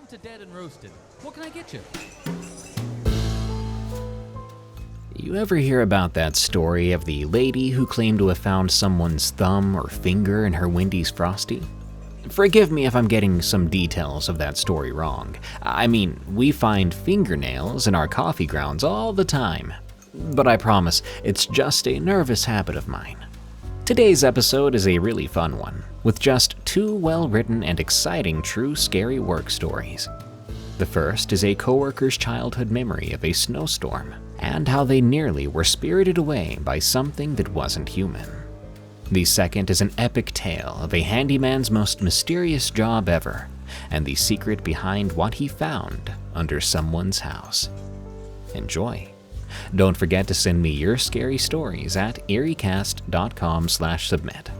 Welcome to Dead and Roasted. What can I get you? You ever hear about that story of the lady who claimed to have found someone's thumb or finger in her Wendy's Frosty? Forgive me if I'm getting some details of that story wrong. I mean, we find fingernails in our coffee grounds all the time. But I promise, it's just a nervous habit of mine. Today's episode is a really fun one, with just 2 well-written and exciting true scary work stories. The first is a coworker's childhood memory of a snowstorm, and how they nearly were spirited away by something that wasn't human. The second is an epic tale of a handyman's most mysterious job ever, and the secret behind what he found under someone's house. Enjoy. Don't forget to send me your scary stories at eeriecast.com/submit.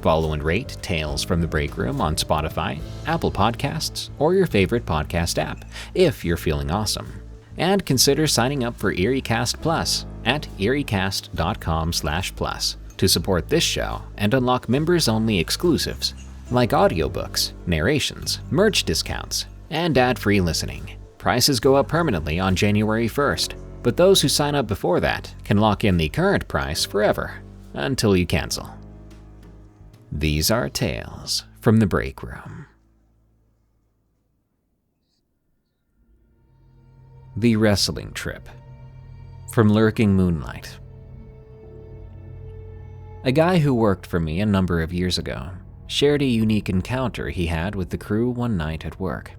Follow and rate Tales from the Break Room on Spotify, Apple Podcasts, or your favorite podcast app if you're feeling awesome. And consider signing up for EerieCast Plus at eeriecast.com/plus to support this show and unlock members-only exclusives like audiobooks, narrations, merch discounts, and ad-free listening. Prices go up permanently on January 1st. But those who sign up before that can lock in the current price forever, until you cancel. These are Tales from the Break Room. The Wrestling Trip, from LurkingMoonlight. A guy who worked for me a number of years ago shared a unique encounter he had with the crew one night at work.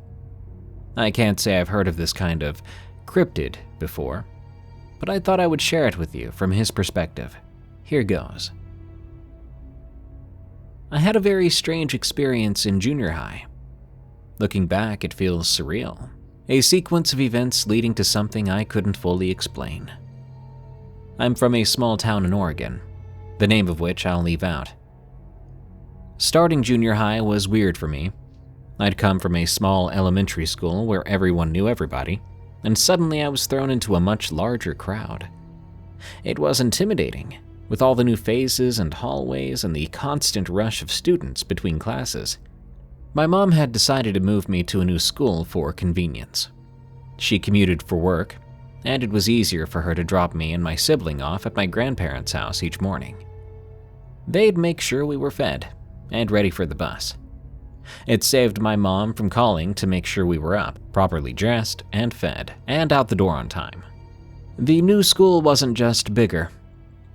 I can't say I've heard of this kind of cryptid before, but I thought I would share it with you from his perspective. Here goes. I had a very strange experience in junior high. Looking back, it feels surreal. A sequence of events leading to something I couldn't fully explain. I'm from a small town in Oregon, the name of which I'll leave out. Starting junior high was weird for me. I'd come from a small elementary school where everyone knew everybody, and suddenly I was thrown into a much larger crowd. It was intimidating, with all the new faces and hallways and the constant rush of students between classes. My mom had decided to move me to a new school for convenience. She commuted for work, and it was easier for her to drop me and my sibling off at my grandparents' house each morning. They'd make sure we were fed and ready for the bus. It saved my mom from calling to make sure we were up, properly dressed and fed, and out the door on time. The new school wasn't just bigger,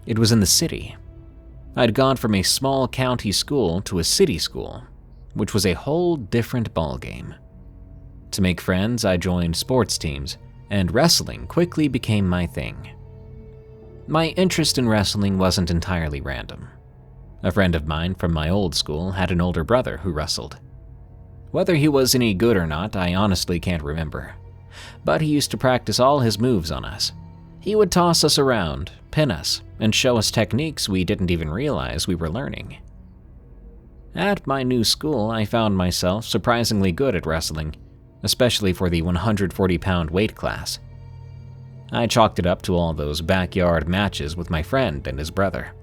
it was in the city. I'd gone from a small county school to a city school, which was a whole different ballgame. To make friends, I joined sports teams, and wrestling quickly became my thing. My interest in wrestling wasn't entirely random. A friend of mine from my old school had an older brother who wrestled. Whether he was any good or not, I honestly can't remember. But he used to practice all his moves on us. He would toss us around, pin us, and show us techniques we didn't even realize we were learning. At my new school, I found myself surprisingly good at wrestling, especially for the 140-pound weight class. I chalked it up to all those backyard matches with my friend and his brother.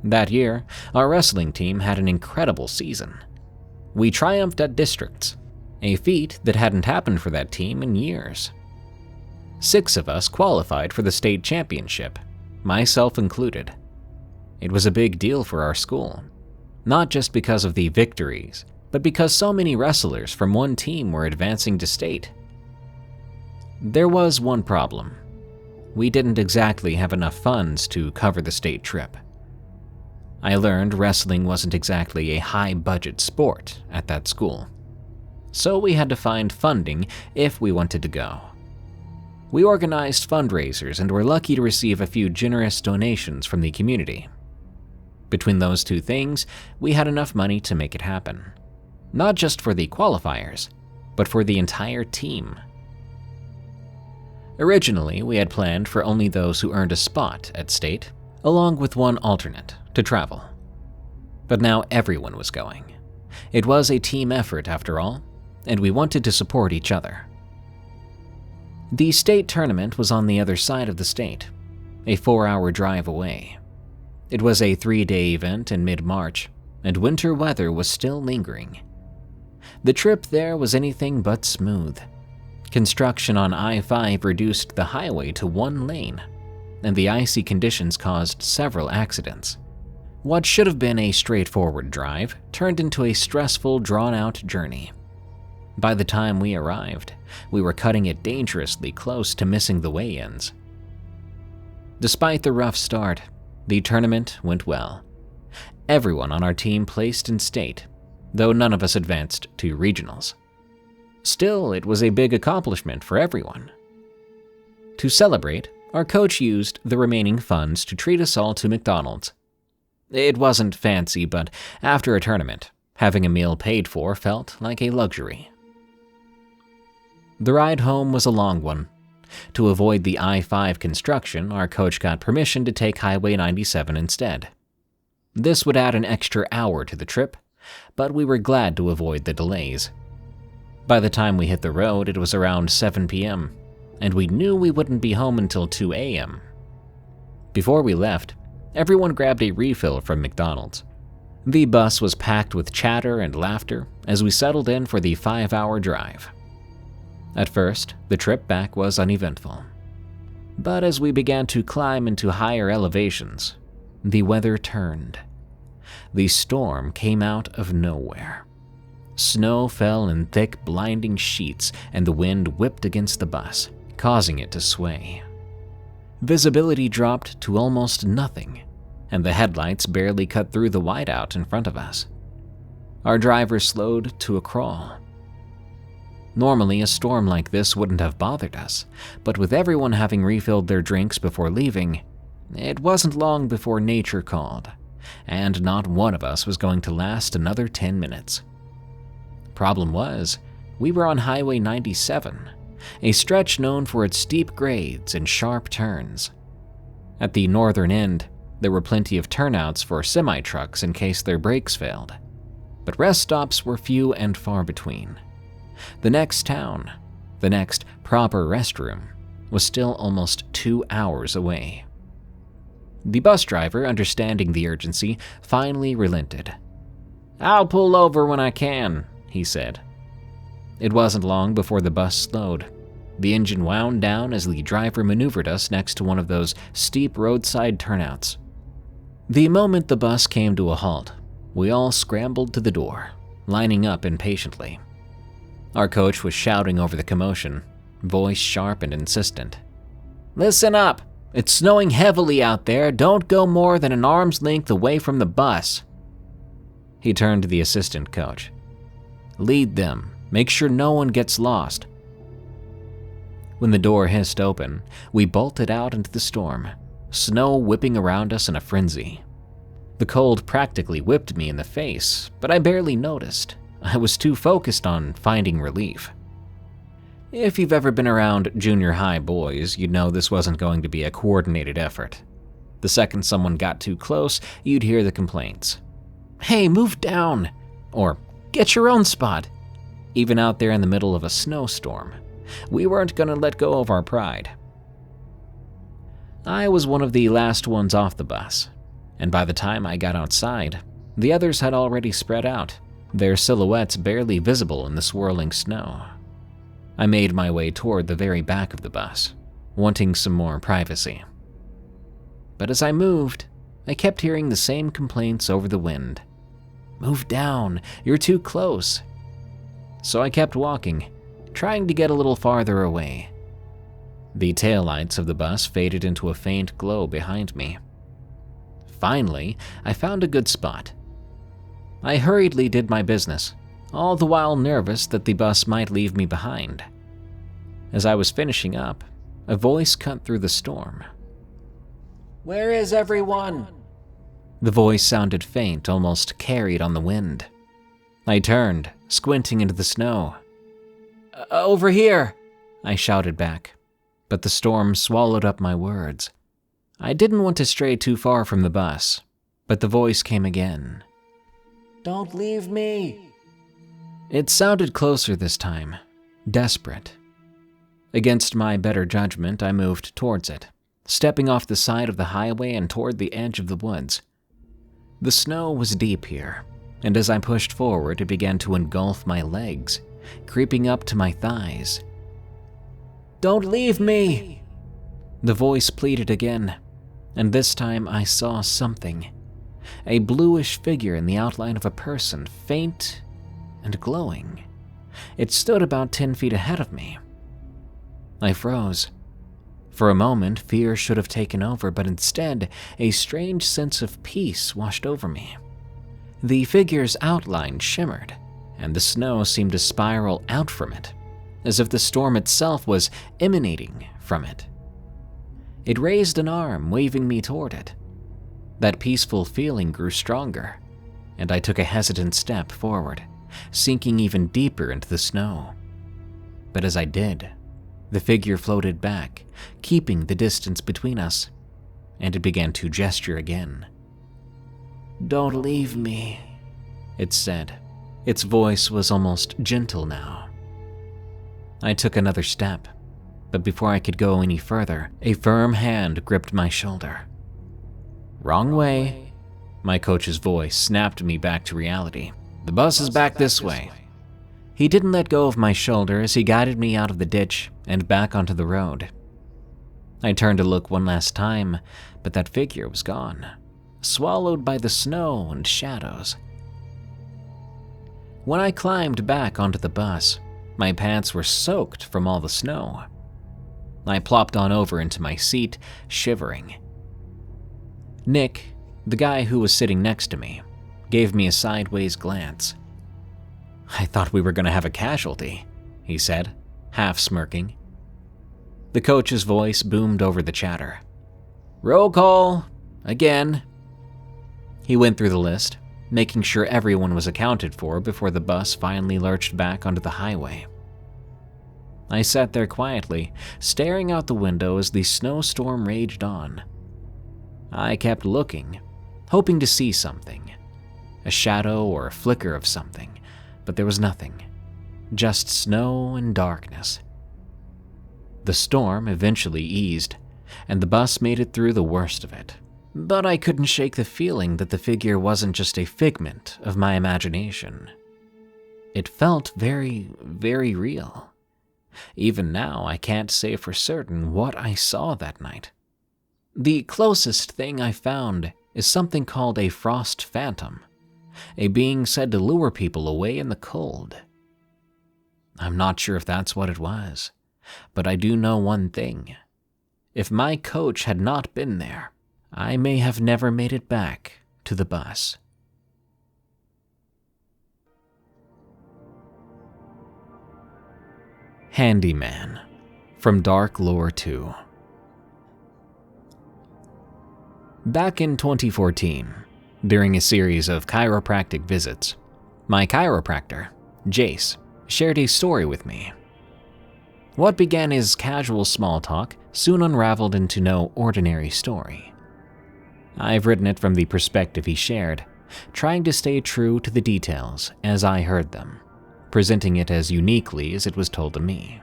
That year, our wrestling team had an incredible season. We triumphed at districts, a feat that hadn't happened for that team in years. 6 of us qualified for the state championship, myself included. It was a big deal for our school, not just because of the victories, but because so many wrestlers from one team were advancing to state. There was one problem. We didn't exactly have enough funds to cover the state trip. I learned wrestling wasn't exactly a high-budget sport at that school, so we had to find funding if we wanted to go. We organized fundraisers and were lucky to receive a few generous donations from the community. Between those 2 things, we had enough money to make it happen, not just for the qualifiers, but for the entire team. Originally, we had planned for only those who earned a spot at state, along with one alternate, to travel. But now everyone was going. It was a team effort after all, and we wanted to support each other. The state tournament was on the other side of the state, a 4-hour drive away. It was a 3-day event in mid-March, and winter weather was still lingering. The trip there was anything but smooth. Construction on I-5 reduced the highway to one lane, and the icy conditions caused several accidents. What should have been a straightforward drive turned into a stressful, drawn-out journey. By the time we arrived, we were cutting it dangerously close to missing the weigh-ins. Despite the rough start, the tournament went well. Everyone on our team placed in state, though none of us advanced to regionals. Still, it was a big accomplishment for everyone. To celebrate, our coach used the remaining funds to treat us all to McDonald's. It wasn't fancy, but after a tournament, having a meal paid for felt like a luxury. The ride home was a long one. To avoid the I-5 construction, our coach got permission to take Highway 97 instead. This would add an extra hour to the trip, but we were glad to avoid the delays. By the time we hit the road, it was around 7 p.m., and we knew we wouldn't be home until 2 a.m. Before we left, everyone grabbed a refill from McDonald's. The bus was packed with chatter and laughter as we settled in for the 5-hour drive. At first, the trip back was uneventful. But as we began to climb into higher elevations, the weather turned. The storm came out of nowhere. Snow fell in thick, blinding sheets, and the wind whipped against the bus, causing it to sway. Visibility dropped to almost nothing, and the headlights barely cut through the whiteout in front of us. Our driver slowed to a crawl. Normally, a storm like this wouldn't have bothered us, but with everyone having refilled their drinks before leaving, it wasn't long before nature called, and not one of us was going to last another 10 minutes. Problem was, we were on Highway 97, a stretch known for its steep grades and sharp turns. At the northern end, there were plenty of turnouts for semi-trucks in case their brakes failed, but rest stops were few and far between. The next town, the next proper restroom, was still almost 2 hours away. The bus driver, understanding the urgency, finally relented. "I'll pull over when I can," he said. It wasn't long before the bus slowed. The engine wound down as the driver maneuvered us next to one of those steep roadside turnouts. The moment the bus came to a halt, we all scrambled to the door, lining up impatiently. Our coach was shouting over the commotion, voice sharp and insistent. "Listen up! It's snowing heavily out there. Don't go more than an arm's length away from the bus." He turned to the assistant coach. "Lead them. Make sure no one gets lost." When the door hissed open, we bolted out into the storm, snow whipping around us in a frenzy. The cold practically whipped me in the face, but I barely noticed. I was too focused on finding relief. If you've ever been around junior high boys, you'd know this wasn't going to be a coordinated effort. The second someone got too close, you'd hear the complaints. "Hey, move down!" Or, "Get your own spot!" Even out there in the middle of a snowstorm, we weren't going to let go of our pride. I was one of the last ones off the bus, and by the time I got outside, the others had already spread out, their silhouettes barely visible in the swirling snow. I made my way toward the very back of the bus, wanting some more privacy. But as I moved, I kept hearing the same complaints over the wind. "Move down, you're too close." So I kept walking, trying to get a little farther away. The taillights of the bus faded into a faint glow behind me. Finally, I found a good spot. I hurriedly did my business, all the while nervous that the bus might leave me behind. As I was finishing up, a voice cut through the storm. "Where is everyone?" The voice sounded faint, almost carried on the wind. I turned, squinting into the snow. "Over here," I shouted back, but the storm swallowed up my words. I didn't want to stray too far from the bus, but the voice came again. "Don't leave me." It sounded closer this time, desperate. Against my better judgment, I moved towards it, stepping off the side of the highway and toward the edge of the woods. The snow was deep here, and as I pushed forward, it began to engulf my legs, creeping up to my thighs. "Don't leave me!" The voice pleaded again, and this time I saw something. A bluish figure in the outline of a person, faint and glowing. It stood about 10 feet ahead of me. I froze. For a moment, fear should have taken over, but instead, a strange sense of peace washed over me. The figure's outline shimmered, and the snow seemed to spiral out from it, as if the storm itself was emanating from it. It raised an arm, waving me toward it. That peaceful feeling grew stronger, and I took a hesitant step forward, sinking even deeper into the snow. But as I did, the figure floated back, keeping the distance between us, and it began to gesture again. "Don't leave me," it said. Its voice was almost gentle now. I took another step, but before I could go any further, a firm hand gripped my shoulder. "Wrong way." My coach's voice snapped me back to reality. "The bus is back this way." He didn't let go of my shoulder as he guided me out of the ditch and back onto the road. I turned to look one last time, but that figure was gone, swallowed by the snow and shadows. When I climbed back onto the bus, my pants were soaked from all the snow. I plopped on over into my seat, shivering. Nick, the guy who was sitting next to me, gave me a sideways glance. "I thought we were going to have a casualty," he said, half smirking. The coach's voice boomed over the chatter. "Roll call, again." He went through the list, making sure everyone was accounted for before the bus finally lurched back onto the highway. I sat there quietly, staring out the window as the snowstorm raged on. I kept looking, hoping to see something, a shadow or a flicker of something, but there was nothing, just snow and darkness. The storm eventually eased, and the bus made it through the worst of it. But I couldn't shake the feeling that the figure wasn't just a figment of my imagination. It felt very, very real. Even now, I can't say for certain what I saw that night. The closest thing I found is something called a frost phantom, a being said to lure people away in the cold. I'm not sure if that's what it was, but I do know one thing. If my coach had not been there, I may have never made it back to the bus. Handyman, from Dark Lore 2. Back in 2014, during a series of chiropractic visits, my chiropractor, Jace, shared a story with me. What began as casual small talk soon unraveled into no ordinary story. I've written it from the perspective he shared, trying to stay true to the details as I heard them, presenting it as uniquely as it was told to me.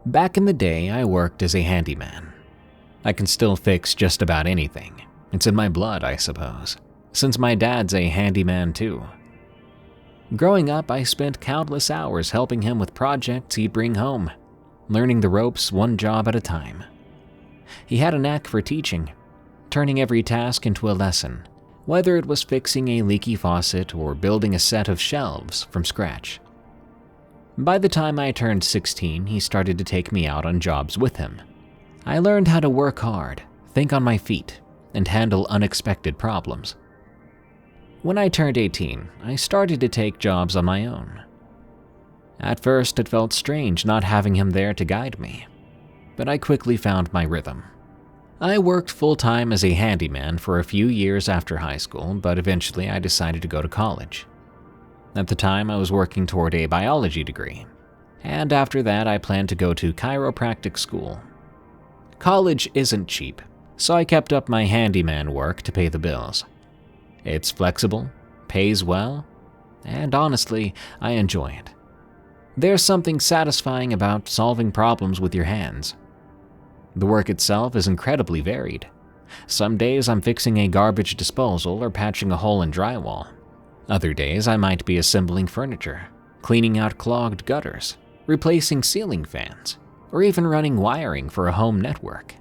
Back in the day, I worked as a handyman. I can still fix just about anything. It's in my blood, I suppose, since my dad's a handyman too. Growing up, I spent countless hours helping him with projects he'd bring home, learning the ropes one job at a time. He had a knack for teaching, turning every task into a lesson, whether it was fixing a leaky faucet or building a set of shelves from scratch. By the time I turned 16, he started to take me out on jobs with him. I learned how to work hard, think on my feet, and handle unexpected problems. When I turned 18, I started to take jobs on my own. At first, it felt strange not having him there to guide me, but I quickly found my rhythm. I worked full-time as a handyman for a few years after high school, but eventually I decided to go to college. At the time, I was working toward a biology degree, and after that I planned to go to chiropractic school. College isn't cheap, so I kept up my handyman work to pay the bills. It's flexible, pays well, and honestly, I enjoy it. There's something satisfying about solving problems with your hands. The work itself is incredibly varied. Some days I'm fixing a garbage disposal or patching a hole in drywall. Other days I might be assembling furniture, cleaning out clogged gutters, replacing ceiling fans, or even running wiring for a home network.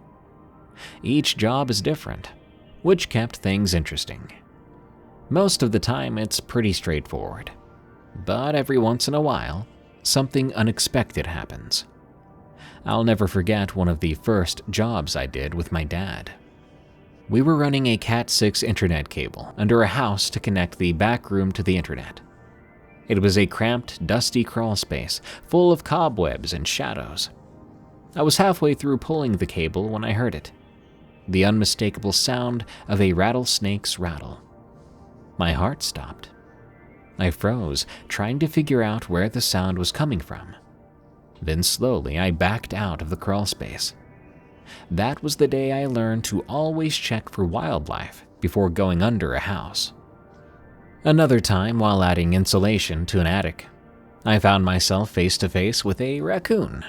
Each job is different, which kept things interesting. Most of the time it's pretty straightforward, but every once in a while, something unexpected happens. I'll never forget one of the first jobs I did with my dad. We were running a Cat6 internet cable under a house to connect the back room to the internet. It was a cramped, dusty crawl space full of cobwebs and shadows. I was halfway through pulling the cable when I heard it, the unmistakable sound of a rattlesnake's rattle. My heart stopped. I froze, trying to figure out where the sound was coming from. Then slowly I backed out of the crawl space. That was the day I learned to always check for wildlife before going under a house. Another time, while adding insulation to an attic, I found myself face to face with a raccoon.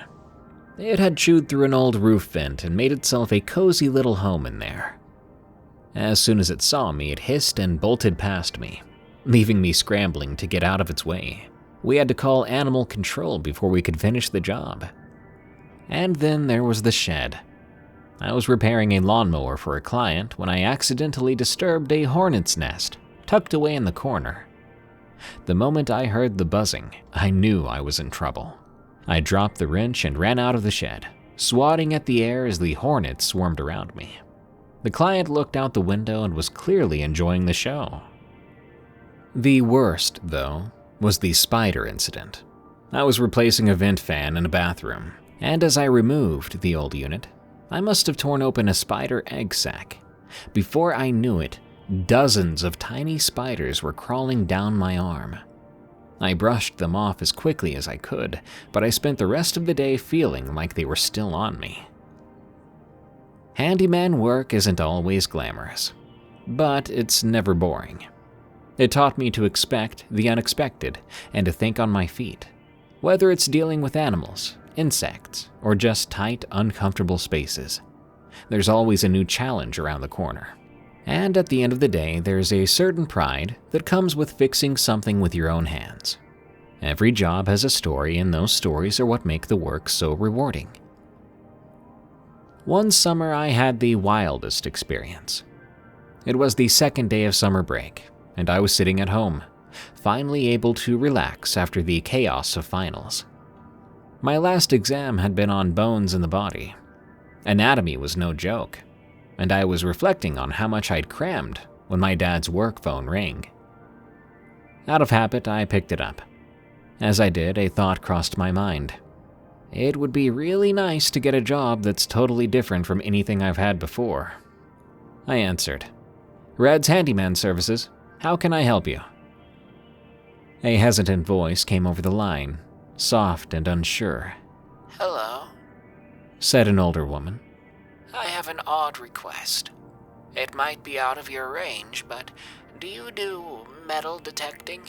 It had chewed through an old roof vent and made itself a cozy little home in there. As soon as it saw me, it hissed and bolted past me, leaving me scrambling to get out of its way. We had to call animal control before we could finish the job. And then there was the shed. I was repairing a lawnmower for a client when I accidentally disturbed a hornet's nest tucked away in the corner. The moment I heard the buzzing, I knew I was in trouble. I dropped the wrench and ran out of the shed, swatting at the air as the hornets swarmed around me. The client looked out the window and was clearly enjoying the show. The worst, though, was the spider incident. I was replacing a vent fan in a bathroom, and as I removed the old unit, I must have torn open a spider egg sac. Before I knew it, dozens of tiny spiders were crawling down my arm. I brushed them off as quickly as I could, but I spent the rest of the day feeling like they were still on me. Handyman work isn't always glamorous, but it's never boring. It taught me to expect the unexpected and to think on my feet, whether it's dealing with animals, insects, or just tight, uncomfortable spaces. There's always a new challenge around the corner. And at the end of the day, there's a certain pride that comes with fixing something with your own hands. Every job has a story, and those stories are what make the work so rewarding. One summer, I had the wildest experience. It was the second day of summer break, and I was sitting at home, finally able to relax after the chaos of finals. My last exam had been on bones in the body. Anatomy was no joke, and I was reflecting on how much I'd crammed when my dad's work phone rang. Out of habit, I picked it up. As I did, a thought crossed my mind. It would be really nice to get a job that's totally different from anything I've had before. I answered, "Red's Handyman Services. How can I help you?" A hesitant voice came over the line, soft and unsure. "Hello," said an older woman. "I have an odd request. It might be out of your range, but do you do metal detecting?"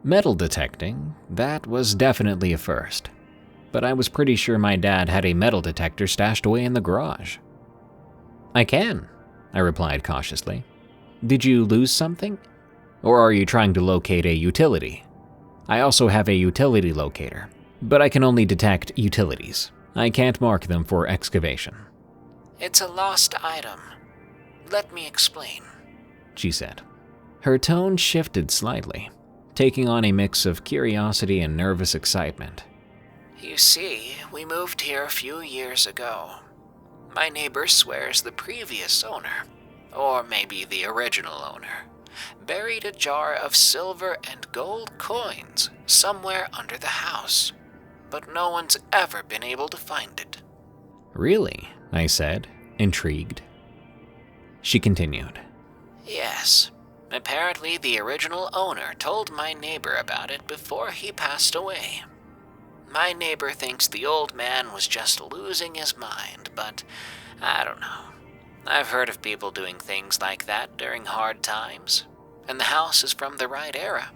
Metal detecting? That was definitely a first. But I was pretty sure my dad had a metal detector stashed away in the garage. "I can," I replied cautiously. "Did you lose something? Or are you trying to locate a utility? I also have a utility locator, but I can only detect utilities. I can't mark them for excavation." "It's a lost item. Let me explain," she said. Her tone shifted slightly, taking on a mix of curiosity and nervous excitement. "You see, we moved here a few years ago. My neighbor swears the previous owner, or maybe the original owner, buried a jar of silver and gold coins somewhere under the house, but no one's ever been able to find it." "Really?" I said, intrigued. She continued. "Yes. Apparently the original owner told my neighbor about it before he passed away. My neighbor thinks the old man was just losing his mind, but I don't know. I've heard of people doing things like that during hard times, and the house is from the right era.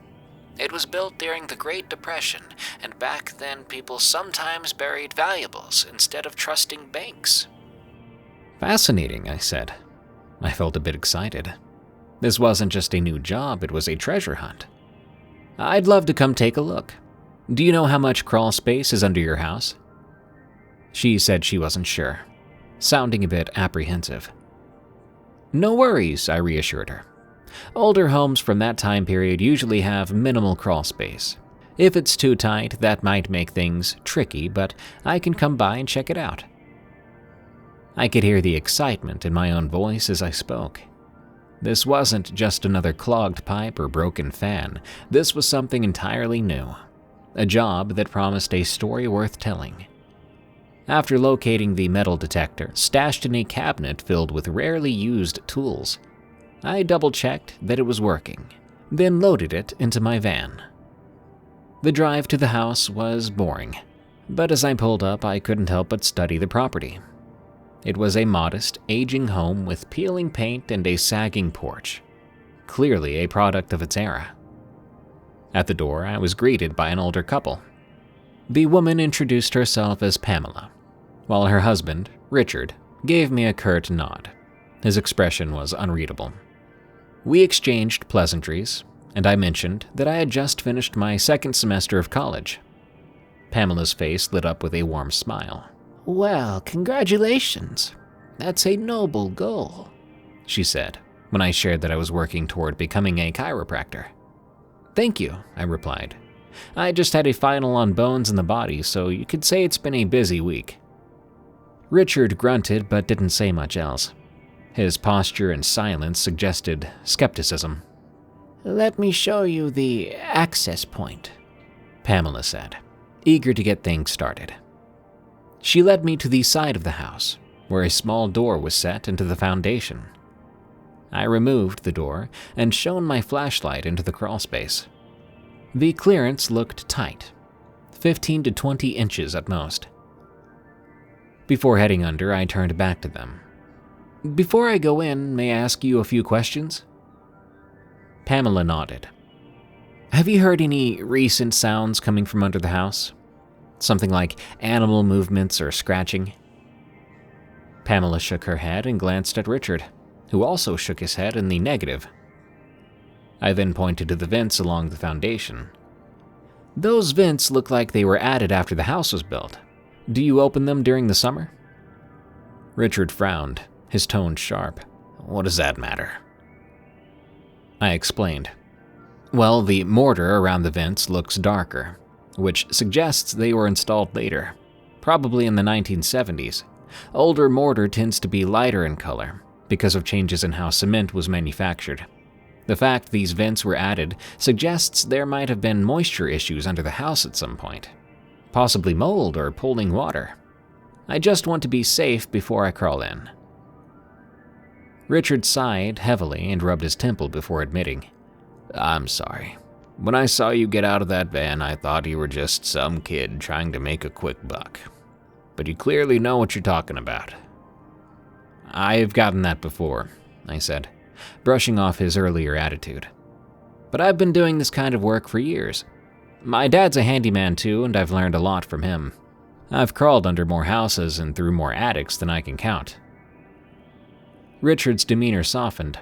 It was built during the Great Depression, and back then people sometimes buried valuables instead of trusting banks." Fascinating, I said. I felt a bit excited. This wasn't just a new job, it was a treasure hunt. I'd love to come take a look. Do you know how much crawl space is under your house? She said she wasn't sure, sounding a bit apprehensive. No worries, I reassured her. Older homes from that time period usually have minimal crawl space. If it's too tight, that might make things tricky, but I can come by and check it out. I could hear the excitement in my own voice as I spoke. This wasn't just another clogged pipe or broken fan. This was something entirely new. A job that promised a story worth telling. After locating the metal detector, stashed in a cabinet filled with rarely used tools, I double-checked that it was working, then loaded it into my van. The drive to the house was boring, but as I pulled up, I couldn't help but study the property. It was a modest, aging home with peeling paint and a sagging porch, clearly a product of its era. At the door, I was greeted by an older couple. The woman introduced herself as Pamela, while her husband, Richard, gave me a curt nod. His expression was unreadable. We exchanged pleasantries, and I mentioned that I had just finished my second semester of college. Pamela's face lit up with a warm smile. Well, congratulations. That's a noble goal, she said, when I shared that I was working toward becoming a chiropractor. Thank you, I replied. I just had a final on bones in the body, so you could say it's been a busy week. Richard grunted but didn't say much else. His posture and silence suggested skepticism. Let me show you the access point, Pamela said, eager to get things started. She led me to the side of the house, where a small door was set into the foundation. I removed the door and shone my flashlight into the crawlspace. The clearance looked tight, 15 to 20 inches at most. Before heading under, I turned back to them. Before I go in, may I ask you a few questions? Pamela nodded. Have you heard any recent sounds coming from under the house? Something like animal movements or scratching? Pamela shook her head and glanced at Richard, who also shook his head in the negative. I then pointed to the vents along the foundation. Those vents look like they were added after the house was built. Do you open them during the summer? Richard frowned, his tone sharp. What does that matter? I explained. Well, the mortar around the vents looks darker, which suggests they were installed later, probably in the 1970s. Older mortar tends to be lighter in color because of changes in how cement was manufactured. The fact these vents were added suggests there might have been moisture issues under the house at some point, possibly mold or pooling water. I just want to be safe before I crawl in. Richard sighed heavily and rubbed his temple before admitting, I'm sorry. When I saw you get out of that van, I thought you were just some kid trying to make a quick buck. But you clearly know what you're talking about. I've gotten that before, I said, brushing off his earlier attitude. But I've been doing this kind of work for years. My dad's a handyman too, and I've learned a lot from him. I've crawled under more houses and through more attics than I can count. Richard's demeanor softened,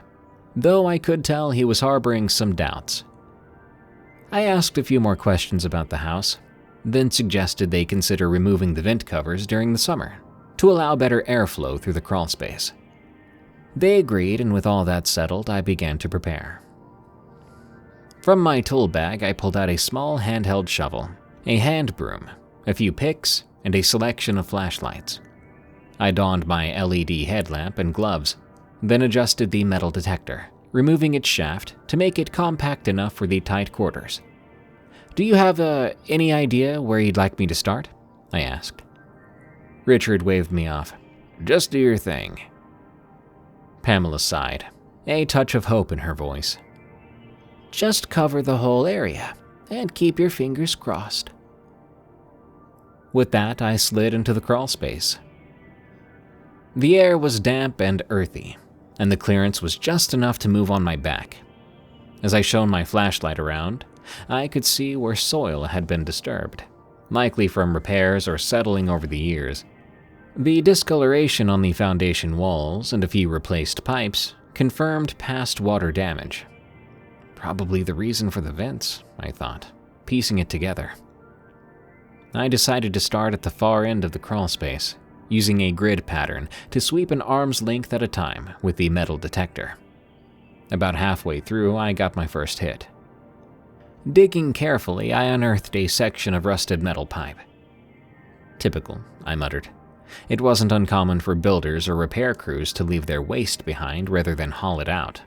though I could tell he was harboring some doubts. I asked a few more questions about the house, then suggested they consider removing the vent covers during the summer to allow better airflow through the crawl space. They agreed, and with all that settled, I began to prepare. From my tool bag, I pulled out a small handheld shovel, a hand broom, a few picks, and a selection of flashlights. I donned my LED headlamp and gloves, then adjusted the metal detector, removing its shaft to make it compact enough for the tight quarters. Do you have any idea where you'd like me to start? I asked. Richard waved me off. Just do your thing. Pamela sighed, a touch of hope in her voice. Just cover the whole area and keep your fingers crossed. With that, I slid into the crawl space. The air was damp and earthy, and the clearance was just enough to move on my back. As I shone my flashlight around, I could see where soil had been disturbed, likely from repairs or settling over the years. The discoloration on the foundation walls and a few replaced pipes confirmed past water damage. Probably the reason for the vents, I thought, piecing it together. I decided to start at the far end of the crawl space, using a grid pattern to sweep an arm's length at a time with the metal detector. About halfway through, I got my first hit. Digging carefully, I unearthed a section of rusted metal pipe. Typical, I muttered. It wasn't uncommon for builders or repair crews to leave their waste behind rather than haul it out.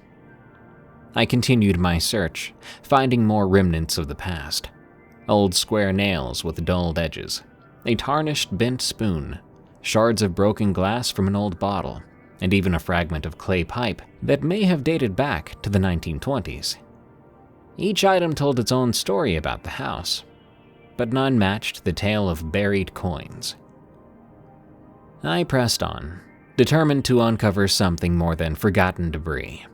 I continued my search, finding more remnants of the past. Old square nails with dulled edges, a tarnished bent spoon, shards of broken glass from an old bottle, and even a fragment of clay pipe that may have dated back to the 1920s. Each item told its own story about the house, but none matched the tale of buried coins. I pressed on, determined to uncover something more than forgotten debris.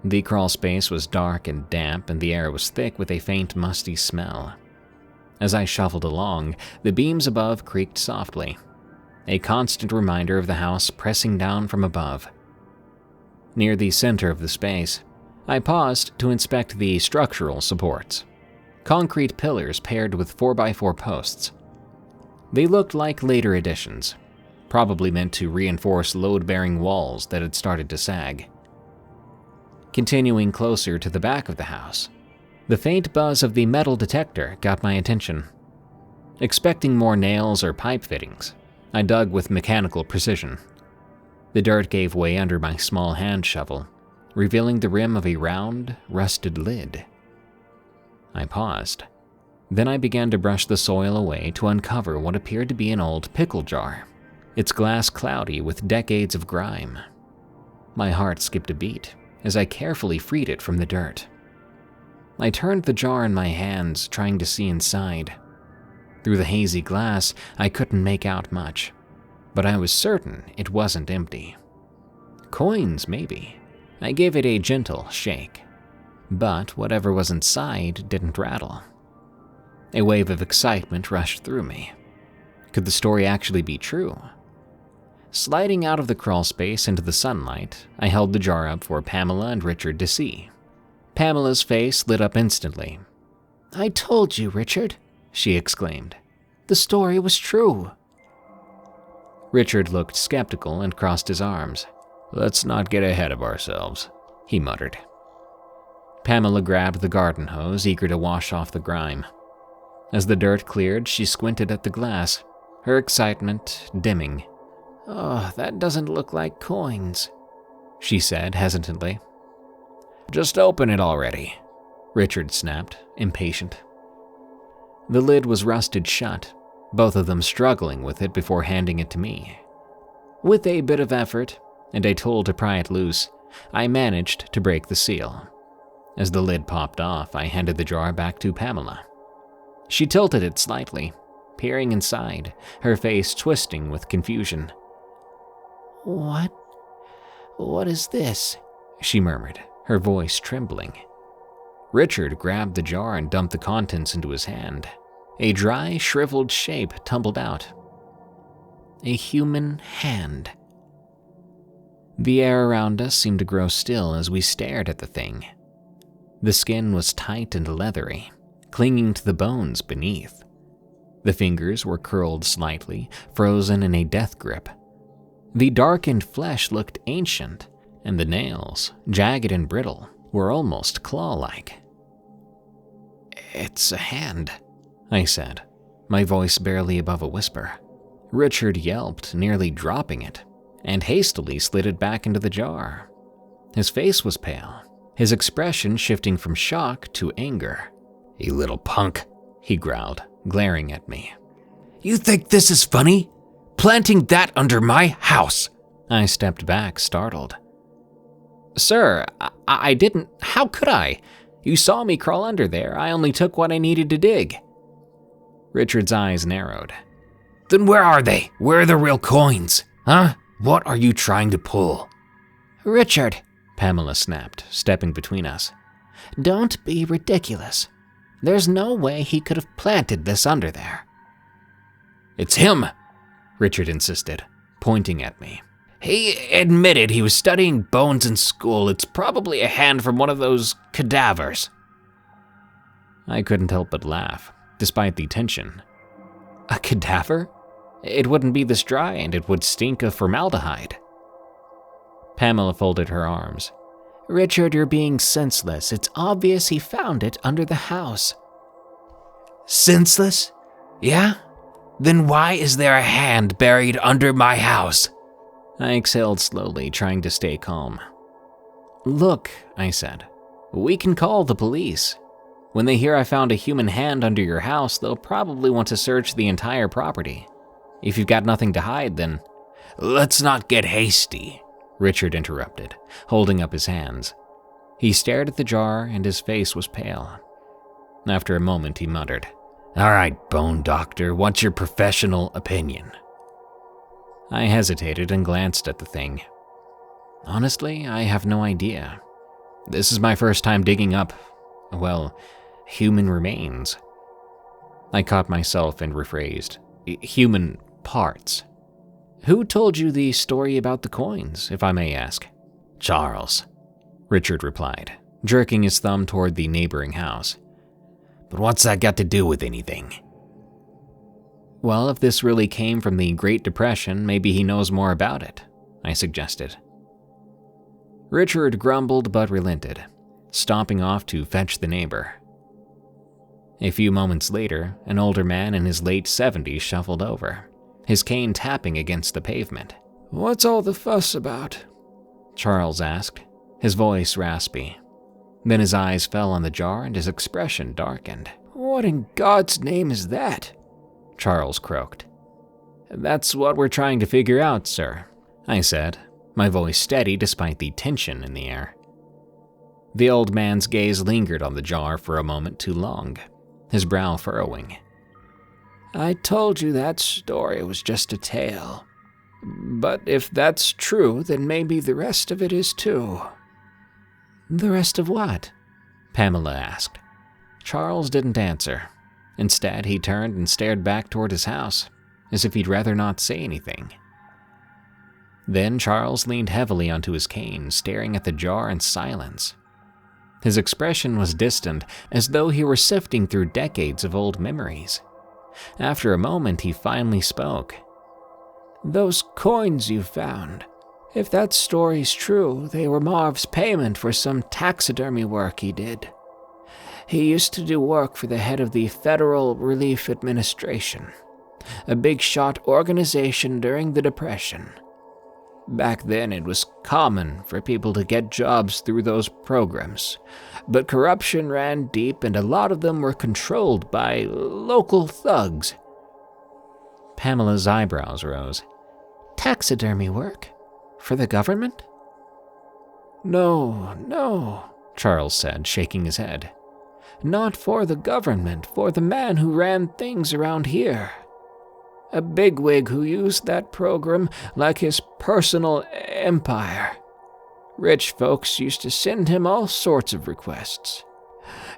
The crawl space was dark and damp, and the air was thick with a faint, musty smell. As I shuffled along, the beams above creaked softly, a constant reminder of the house pressing down from above. Near the center of the space, I paused to inspect the structural supports. Concrete pillars paired with 4x4 posts. They looked like later additions, probably meant to reinforce load-bearing walls that had started to sag. Continuing closer to the back of the house, the faint buzz of the metal detector got my attention. Expecting more nails or pipe fittings, I dug with mechanical precision. The dirt gave way under my small hand shovel, revealing the rim of a round, rusted lid. I paused. Then I began to brush the soil away to uncover what appeared to be an old pickle jar, its glass cloudy with decades of grime. My heart skipped a beat as I carefully freed it from the dirt. I turned the jar in my hands, trying to see inside. Through the hazy glass, I couldn't make out much, but I was certain it wasn't empty. Coins, maybe. I gave it a gentle shake, but whatever was inside didn't rattle. A wave of excitement rushed through me. Could the story actually be true? Sliding out of the crawl space into the sunlight, I held the jar up for Pamela and Richard to see. Pamela's face lit up instantly. "I told you, Richard," she exclaimed. "The story was true." Richard looked skeptical and crossed his arms. "Let's not get ahead of ourselves," he muttered. Pamela grabbed the garden hose, eager to wash off the grime. As the dirt cleared, she squinted at the glass, her excitement dimming. "Oh, that doesn't look like coins," she said hesitantly. "Just open it already," Richard snapped, impatient. The lid was rusted shut, both of them struggling with it before handing it to me. With a bit of effort, and a tool to pry it loose, I managed to break the seal. As the lid popped off, I handed the jar back to Pamela. She tilted it slightly, peering inside, her face twisting with confusion. What is this?" she murmured, her voice trembling. Richard grabbed the jar and dumped the contents into his hand. A dry, shriveled shape tumbled out. A human hand. The air around us seemed to grow still as we stared at the thing. The skin was tight and leathery, clinging to the bones beneath. The fingers were curled slightly, frozen in a death grip. The darkened flesh looked ancient, and the nails, jagged and brittle, were almost claw-like. "It's a hand," I said, my voice barely above a whisper. Richard yelped, nearly dropping it, and hastily slid it back into the jar. His face was pale, his expression shifting from shock to anger. "You little punk," he growled, glaring at me. "You think this is funny? Planting that under my house!" I stepped back, startled. "Sir, I didn't. How could I? You saw me crawl under there. I only took what I needed to dig." Richard's eyes narrowed. "Then where are they? Where are the real coins? Huh? What are you trying to pull?" "Richard," Pamela snapped, stepping between us. "Don't be ridiculous. There's no way he could have planted this under there." "It's him!" Richard insisted, pointing at me. He admitted he was studying bones in school. It's probably a hand from one of those cadavers. I couldn't help but laugh, despite the tension. A cadaver? It wouldn't be this dry and it would stink of formaldehyde. Pamela folded her arms. Richard, you're being senseless. It's obvious he found it under the house. Senseless? Yeah? Then why is there a hand buried under my house? I exhaled slowly, trying to stay calm. Look, I said, we can call the police. When they hear I found a human hand under your house, they'll probably want to search the entire property. If you've got nothing to hide, then... Let's not get hasty, Richard interrupted, holding up his hands. He stared at the jar and his face was pale. After a moment, he muttered, All right, Bone Doctor, what's your professional opinion? I hesitated and glanced at the thing. Honestly, I have no idea. This is my first time digging up, well, human remains. I caught myself and rephrased. Human parts. Who told you the story about the coins, if I may ask? Charles, Richard replied, jerking his thumb toward the neighboring house. But what's that got to do with anything? Well, if this really came from the Great Depression, maybe he knows more about it, I suggested. Richard grumbled but relented, stomping off to fetch the neighbor. A few moments later, an older man in his late 70s shuffled over, his cane tapping against the pavement. What's all the fuss about? Charles asked, his voice raspy. Then his eyes fell on the jar and his expression darkened. What in God's name is that? Charles croaked. That's what we're trying to figure out, sir, I said, my voice steady despite the tension in the air. The old man's gaze lingered on the jar for a moment too long, his brow furrowing. I told you that story was just a tale. But if that's true, then maybe the rest of it is too. The rest of what? Pamela asked. Charles didn't answer. Instead, he turned and stared back toward his house, as if he'd rather not say anything. Then Charles leaned heavily onto his cane, staring at the jar in silence. His expression was distant, as though he were sifting through decades of old memories. After a moment, he finally spoke. Those coins you found, if that story's true, they were Marv's payment for some taxidermy work he did. He used to do work for the head of the Federal Relief Administration, a big-shot organization during the Depression. Back then, it was common for people to get jobs through those programs, but corruption ran deep and a lot of them were controlled by local thugs. Pamela's eyebrows rose. Taxidermy work? For the government? No, Charles said, shaking his head. Not for the government, for the man who ran things around here. A bigwig who used that program like his personal empire. Rich folks used to send him all sorts of requests,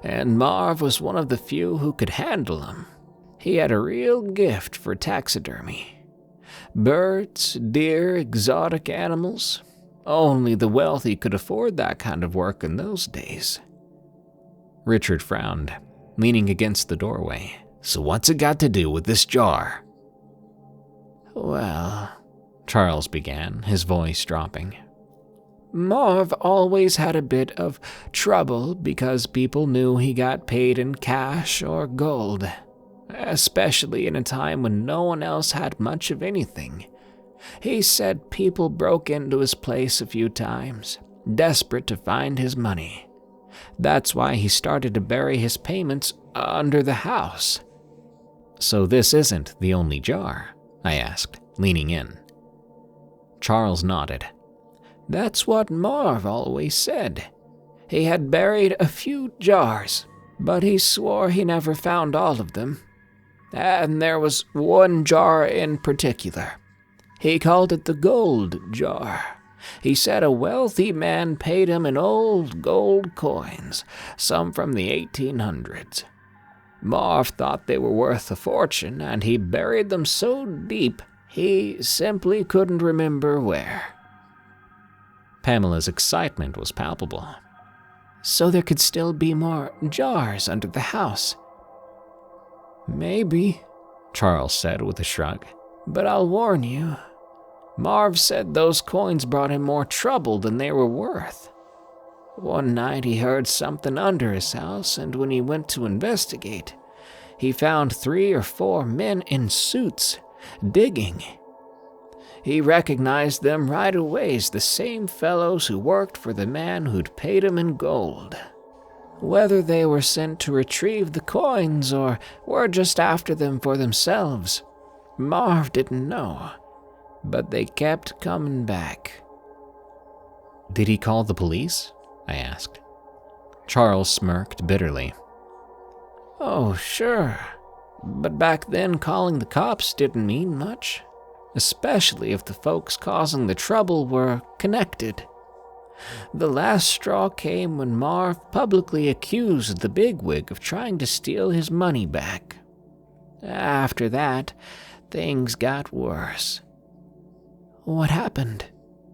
and Marv was one of the few who could handle them. He had a real gift for taxidermy. Birds, deer, exotic animals. Only the wealthy could afford that kind of work in those days. Richard frowned, leaning against the doorway. So what's it got to do with this jar? Well, Charles began, his voice dropping. Marv always had a bit of trouble because people knew he got paid in cash or gold, especially in a time when no one else had much of anything. He said people broke into his place a few times, desperate to find his money. That's why he started to bury his payments under the house. So this isn't the only jar? I asked, leaning in. Charles nodded. That's what Marv always said. He had buried a few jars, but he swore he never found all of them. And there was one jar in particular. He called it the gold jar. He said a wealthy man paid him in old gold coins, some from the 1800s. Marv thought they were worth a fortune, and he buried them so deep He simply couldn't remember where. Pamela's excitement was palpable. So there could still be more jars under the house. Maybe, Charles said with a shrug. But I'll warn you, Marv said those coins brought him more trouble than they were worth. One night he heard something under his house, and when he went to investigate, he found 3 or 4 men in suits digging. He recognized them right away as the same fellows who worked for the man who'd paid him in gold. Whether they were sent to retrieve the coins or were just after them for themselves, Marv didn't know, but they kept coming back. Did he call the police? I asked. Charles smirked bitterly. Oh, sure. But back then, calling the cops didn't mean much, especially if the folks causing the trouble were connected. The last straw came when Marv publicly accused the bigwig of trying to steal his money back. After that, things got worse. What happened?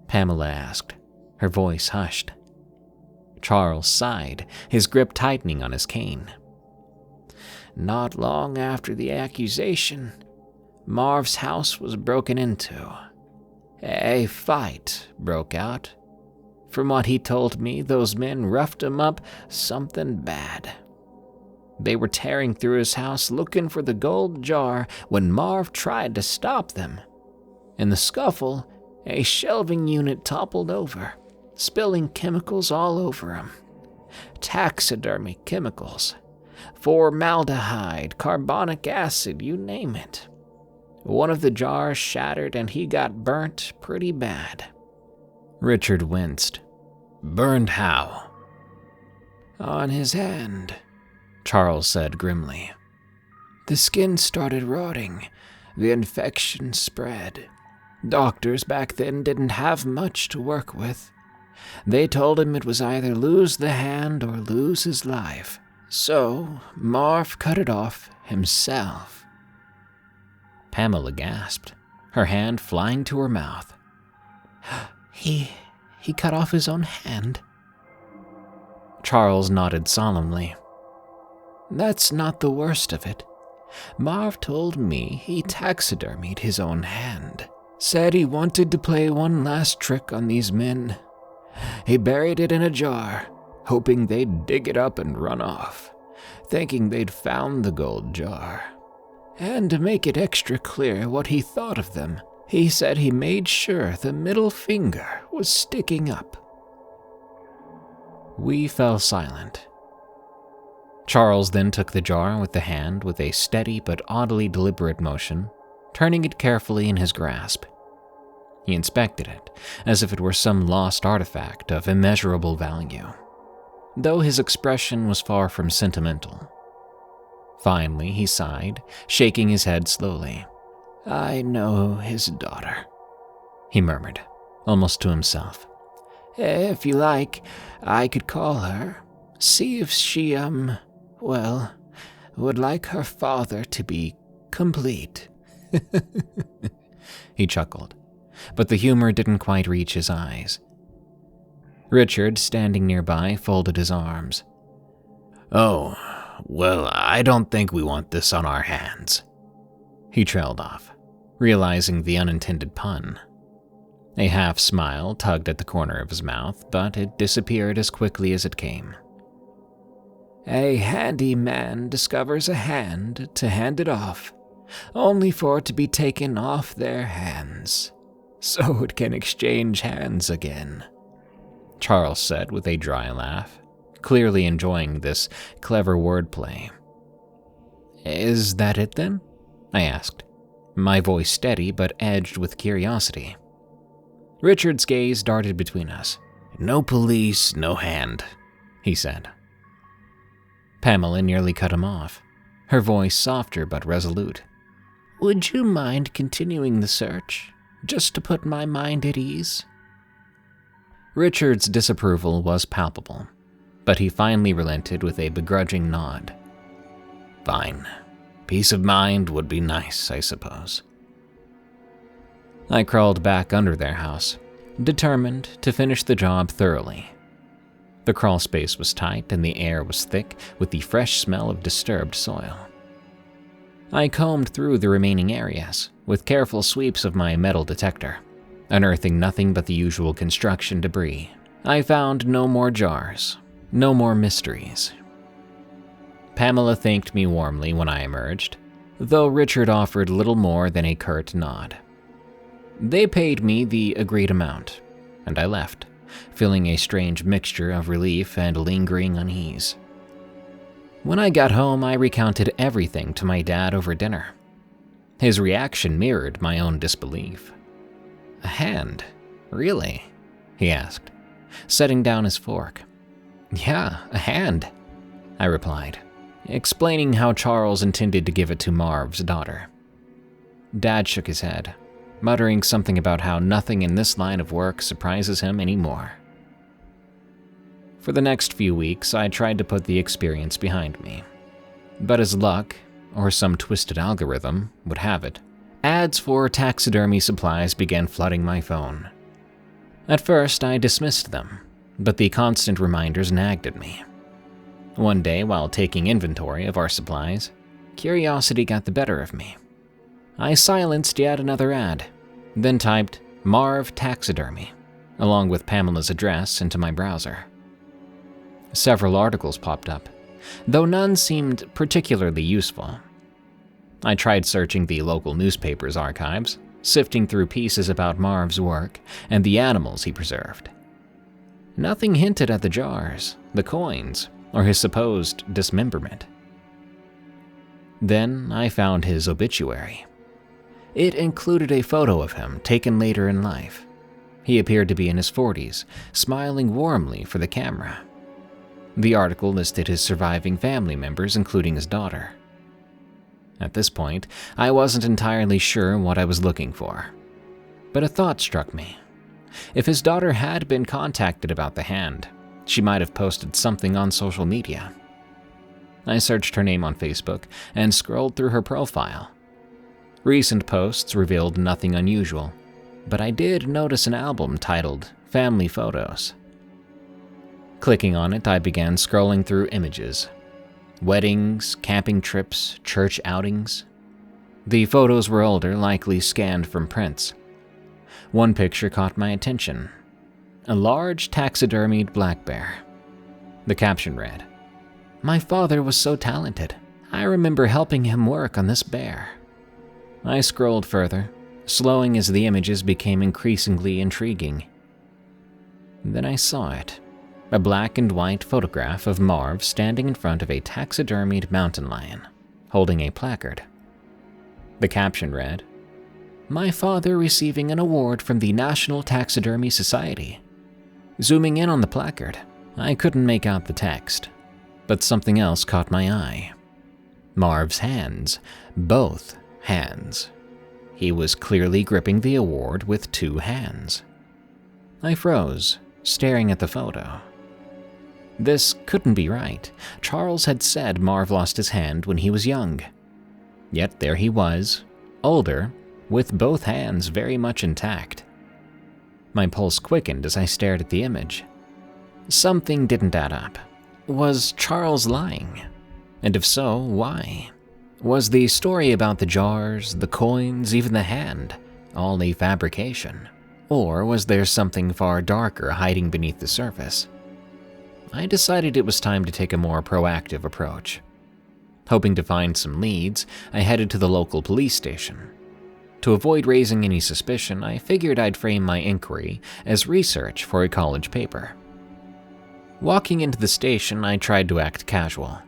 Pamela asked, her voice hushed. Charles sighed, his grip tightening on his cane. Not long after the accusation, Marv's house was broken into. A fight broke out. From what he told me, those men roughed him up something bad. They were tearing through his house looking for the gold jar when Marv tried to stop them. In the scuffle, a shelving unit toppled over, spilling chemicals all over him. Taxidermy chemicals. Formaldehyde, carbonic acid, you name it. One of the jars shattered and he got burnt pretty bad. Richard winced. Burned how? On his hand, Charles said grimly. The skin started rotting. The infection spread. Doctors back then didn't have much to work with. They told him it was either lose the hand or lose his life. So, Marv cut it off himself. Pamela gasped, her hand flying to her mouth. He cut off his own hand? Charles nodded solemnly. That's not the worst of it. Marv told me he taxidermied his own hand. Said he wanted to play one last trick on these men. He buried it in a jar, hoping they'd dig it up and run off, thinking they'd found the gold jar. And to make it extra clear what he thought of them, he said he made sure the middle finger was sticking up. We fell silent. Charles then took the jar with the hand with a steady but oddly deliberate motion, turning it carefully in his grasp. He inspected it, as if it were some lost artifact of immeasurable value, though his expression was far from sentimental. Finally, he sighed, shaking his head slowly. I know his daughter, he murmured, almost to himself. If you like, I could call her, see if she, would like her father to be complete. He chuckled, but the humor didn't quite reach his eyes. Richard, standing nearby, folded his arms. Oh, well, I don't think we want this on our hands. He trailed off, realizing the unintended pun. A half smile tugged at the corner of his mouth, but it disappeared as quickly as it came. A handy man discovers a hand to hand it off, only for it to be taken off their hands, so it can exchange hands again, Charles said with a dry laugh, clearly enjoying this clever wordplay. Is that it then? I asked, my voice steady but edged with curiosity. Richard's gaze darted between us. No police, no hand, he said. Pamela nearly cut him off, her voice softer but resolute. Would you mind continuing the search, just to put my mind at ease? Richard's disapproval was palpable, but he finally relented with a begrudging nod. Fine. Peace of mind would be nice, I suppose. I crawled back under their house, determined to finish the job thoroughly. The crawl space was tight and the air was thick with the fresh smell of disturbed soil. I combed through the remaining areas with careful sweeps of my metal detector, unearthing nothing but the usual construction debris. I found no more jars, no more mysteries. Pamela thanked me warmly when I emerged, though Richard offered little more than a curt nod. They paid me the agreed amount, and I left, feeling a strange mixture of relief and lingering unease. When I got home, I recounted everything to my dad over dinner. His reaction mirrored my own disbelief. "A hand? Really?" he asked, setting down his fork. "Yeah, a hand," I replied, explaining how Charles intended to give it to Marv's daughter. Dad shook his head, muttering something about how nothing in this line of work surprises him anymore. For the next few weeks, I tried to put the experience behind me. But as luck, or some twisted algorithm, would have it, ads for taxidermy supplies began flooding my phone. At first, I dismissed them, but the constant reminders nagged at me. One day, while taking inventory of our supplies, curiosity got the better of me. I silenced yet another ad, then typed Marv Taxidermy, along with Pamela's address, into my browser. Several articles popped up, though none seemed particularly useful. I tried searching the local newspaper's archives, sifting through pieces about Marv's work and the animals he preserved. Nothing hinted at the jars, the coins, or his supposed dismemberment. Then I found his obituary. It included a photo of him taken later in life. He appeared to be in his 40s, smiling warmly for the camera. The article listed his surviving family members, including his daughter. At this point, I wasn't entirely sure what I was looking for, but a thought struck me. If his daughter had been contacted about the hand, she might have posted something on social media. I searched her name on Facebook and scrolled through her profile. Recent posts revealed nothing unusual, but I did notice an album titled Family Photos. Clicking on it, I began scrolling through images. Weddings, camping trips, church outings. The photos were older, likely scanned from prints. One picture caught my attention. A large taxidermied black bear. The caption read, "My father was so talented. I remember helping him work on this bear." I scrolled further, slowing as the images became increasingly intriguing. Then I saw it. A black and white photograph of Marv standing in front of a taxidermied mountain lion, holding a placard. The caption read, "My father receiving an award from the National Taxidermy Society." Zooming in on the placard, I couldn't make out the text, but something else caught my eye. Marv's hands, both hands. He was clearly gripping the award with two hands. I froze, staring at the photo. This couldn't be right. Charles had said Marv lost his hand when he was young. Yet there he was, older, with both hands very much intact. My pulse quickened as I stared at the image. Something didn't add up. Was Charles lying? And if so, why? Was the story about the jars, the coins, even the hand, all a fabrication? Or was there something far darker hiding beneath the surface? I decided it was time to take a more proactive approach. Hoping to find some leads, I headed to the local police station. To avoid raising any suspicion, I figured I'd frame my inquiry as research for a college paper. Walking into the station, I tried to act casual,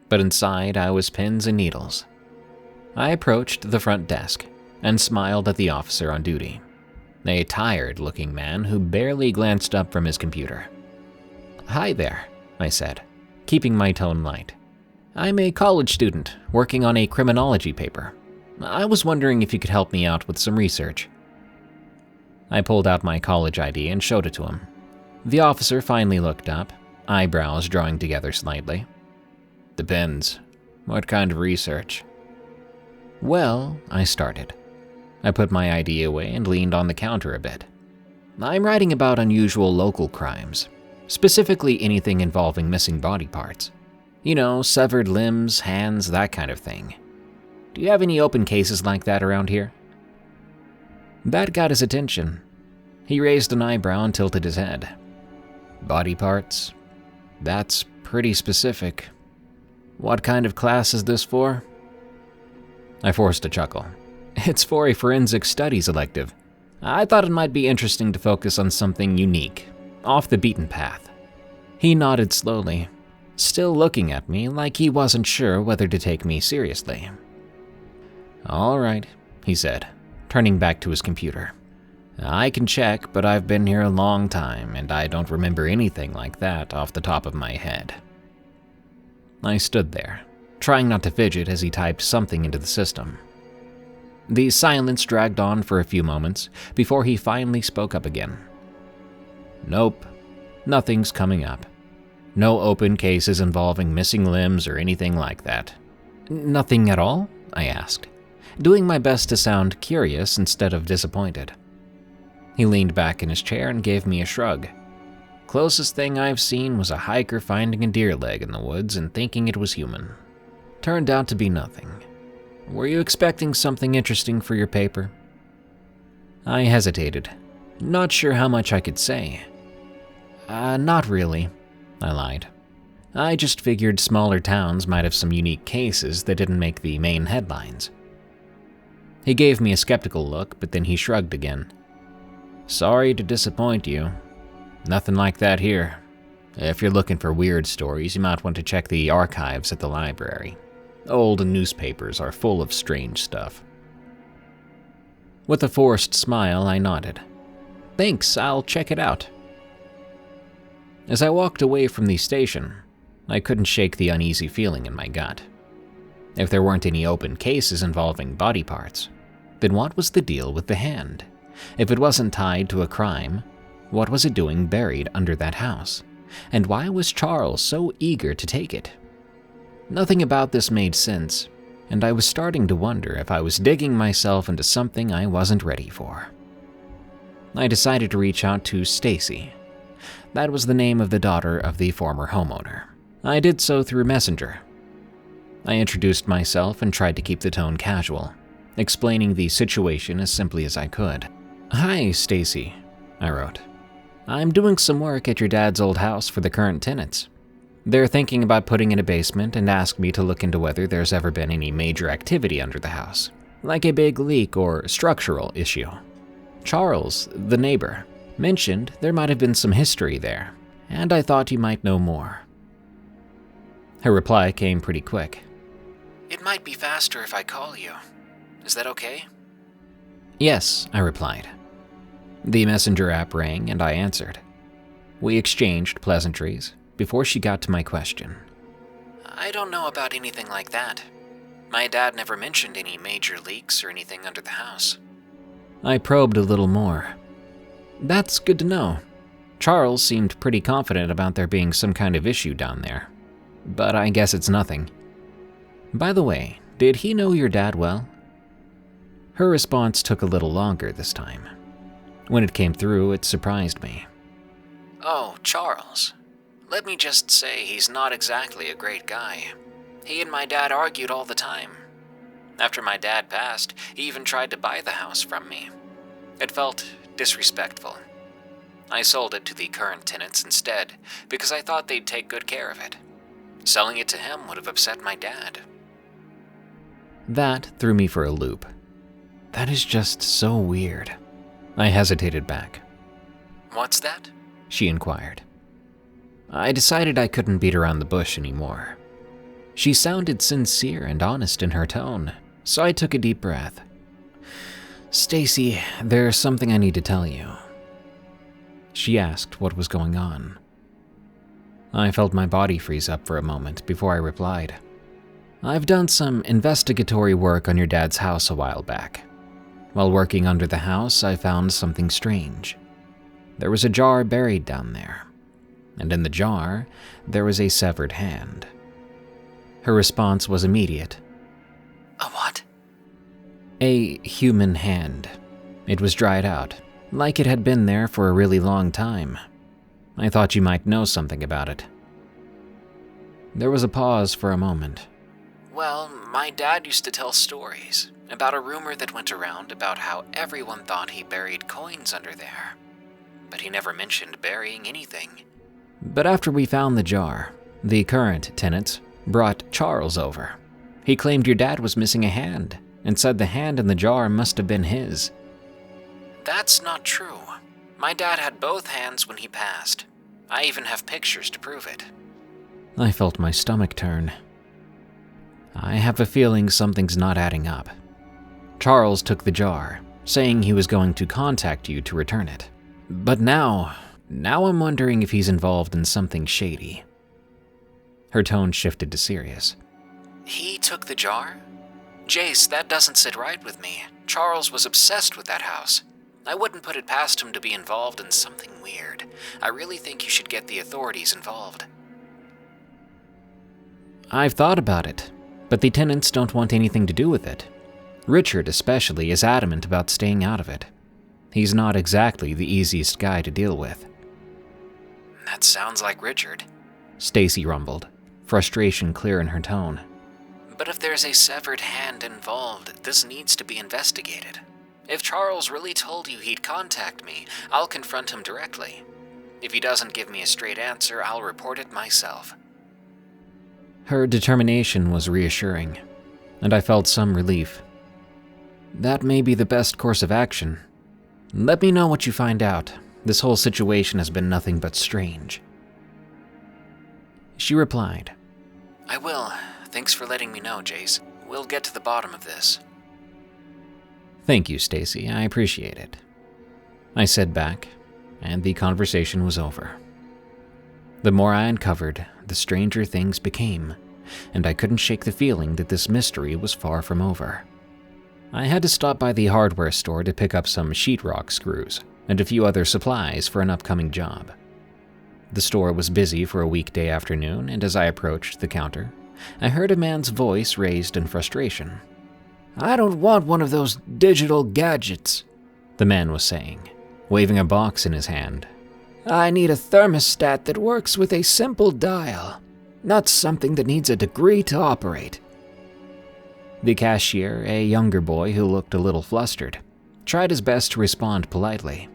but inside I was pins and needles. I approached the front desk and smiled at the officer on duty, a tired-looking man who barely glanced up from his computer. "Hi there," I said, keeping my tone light. "I'm a college student working on a criminology paper. I was wondering if you could help me out with some research." I pulled out my college ID and showed it to him. The officer finally looked up, eyebrows drawing together slightly. "Depends. What kind of research?" "Well," I started. I put my ID away and leaned on the counter a bit. I'm writing about unusual local crimes, specifically anything involving missing body parts. You know, severed limbs, hands, that kind of thing. Do you have any open cases like that around here? That got his attention. He raised an eyebrow and tilted his head. Body parts? That's pretty specific. What kind of class is this for? I forced a chuckle. It's for a forensic studies elective. I thought it might be interesting to focus on something unique, off the beaten path. He nodded slowly, still looking at me like he wasn't sure whether to take me seriously. All right, he said, turning back to his computer. I can check, but I've been here a long time and I don't remember anything like that off the top of my head. I stood there, trying not to fidget as he typed something into the system. The silence dragged on for a few moments before he finally spoke up again. Nope, nothing's coming up. No open cases involving missing limbs or anything like that. Nothing at all? I asked, doing my best to sound curious instead of disappointed. He leaned back in his chair and gave me a shrug. Closest thing I've seen was a hiker finding a deer leg in the woods and thinking it was human. Turned out to be nothing. Were you expecting something interesting for your paper? I hesitated, not sure how much I could say. Not really, I lied. I just figured smaller towns might have some unique cases that didn't make the main headlines. He gave me a skeptical look, but then he shrugged again. Sorry to disappoint you. Nothing like that here. If you're looking for weird stories, you might want to check the archives at the library. Old newspapers are full of strange stuff. With a forced smile, I nodded. Thanks, I'll check it out. As I walked away from the station, I couldn't shake the uneasy feeling in my gut. If there weren't any open cases involving body parts, then what was the deal with the hand? If it wasn't tied to a crime, what was it doing buried under that house? And why was Charles so eager to take it? Nothing about this made sense, and I was starting to wonder if I was digging myself into something I wasn't ready for. I decided to reach out to Stacy. That was the name of the daughter of the former homeowner. I did so through Messenger. I introduced myself and tried to keep the tone casual, explaining the situation as simply as I could. Hi, Stacy, I wrote. I'm doing some work at your dad's old house for the current tenants. They're thinking about putting in a basement and asked me to look into whether there's ever been any major activity under the house, like a big leak or structural issue. Charles, the neighbor, mentioned there might have been some history there, and I thought you might know more. Her reply came pretty quick. It might be faster if I call you. Is that okay? Yes, I replied. The messenger app rang and I answered. We exchanged pleasantries before she got to my question. I don't know about anything like that. My dad never mentioned any major leaks or anything under the house. I probed a little more. That's good to know. Charles seemed pretty confident about there being some kind of issue down there, but I guess it's nothing. By the way, did he know your dad well? Her response took a little longer this time. When it came through, it surprised me. Oh, Charles. Let me just say he's not exactly a great guy. He and my dad argued all the time. After my dad passed, he even tried to buy the house from me. It felt disrespectful. I sold it to the current tenants instead because I thought they'd take good care of it. Selling it to him would have upset my dad. That threw me for a loop. That is just so weird. I hesitated back. What's that? She inquired. I decided I couldn't beat around the bush anymore. She sounded sincere and honest in her tone, so I took a deep breath. Stacy, there's something I need to tell you. She asked what was going on. I felt my body freeze up for a moment before I replied. I've done some investigatory work on your dad's house a while back. While working under the house, I found something strange. There was a jar buried down there, and in the jar, there was a severed hand. Her response was immediate. A what? A human hand. It was dried out, like it had been there for a really long time. I thought you might know something about it. There was a pause for a moment. Well, my dad used to tell stories about a rumor that went around about how everyone thought he buried coins under there. But he never mentioned burying anything. But after we found the jar, the current tenant brought Charles over. He claimed your dad was missing a hand, and said the hand in the jar must have been his. That's not true. My dad had both hands when he passed. I even have pictures to prove it. I felt my stomach turn. I have a feeling something's not adding up. Charles took the jar, saying he was going to contact you to return it. But now I'm wondering if he's involved in something shady. Her tone shifted to serious. He took the jar? Jace, that doesn't sit right with me. Charles was obsessed with that house. I wouldn't put it past him to be involved in something weird. I really think you should get the authorities involved. I've thought about it, but the tenants don't want anything to do with it. Richard especially is adamant about staying out of it. He's not exactly the easiest guy to deal with. That sounds like Richard. Stacy rumbled, frustration clear in her tone. But if there's a severed hand involved, this needs to be investigated. If Charles really told you he'd contact me, I'll confront him directly. If he doesn't give me a straight answer, I'll report it myself. Her determination was reassuring, and I felt some relief. That may be the best course of action. Let me know what you find out. This whole situation has been nothing but strange. She replied, I will. Thanks for letting me know, Jace. We'll get to the bottom of this. Thank you, Stacy. I appreciate it. I said back, and the conversation was over. The more I uncovered, the stranger things became, and I couldn't shake the feeling that this mystery was far from over. I had to stop by the hardware store to pick up some sheetrock screws and a few other supplies for an upcoming job. The store was busy for a weekday afternoon, and as I approached the counter, I heard a man's voice raised in frustration. I don't want one of those digital gadgets, the man was saying, waving a box in his hand. I need a thermostat that works with a simple dial, not something that needs a degree to operate. The cashier, a younger boy who looked a little flustered, tried his best to respond politely.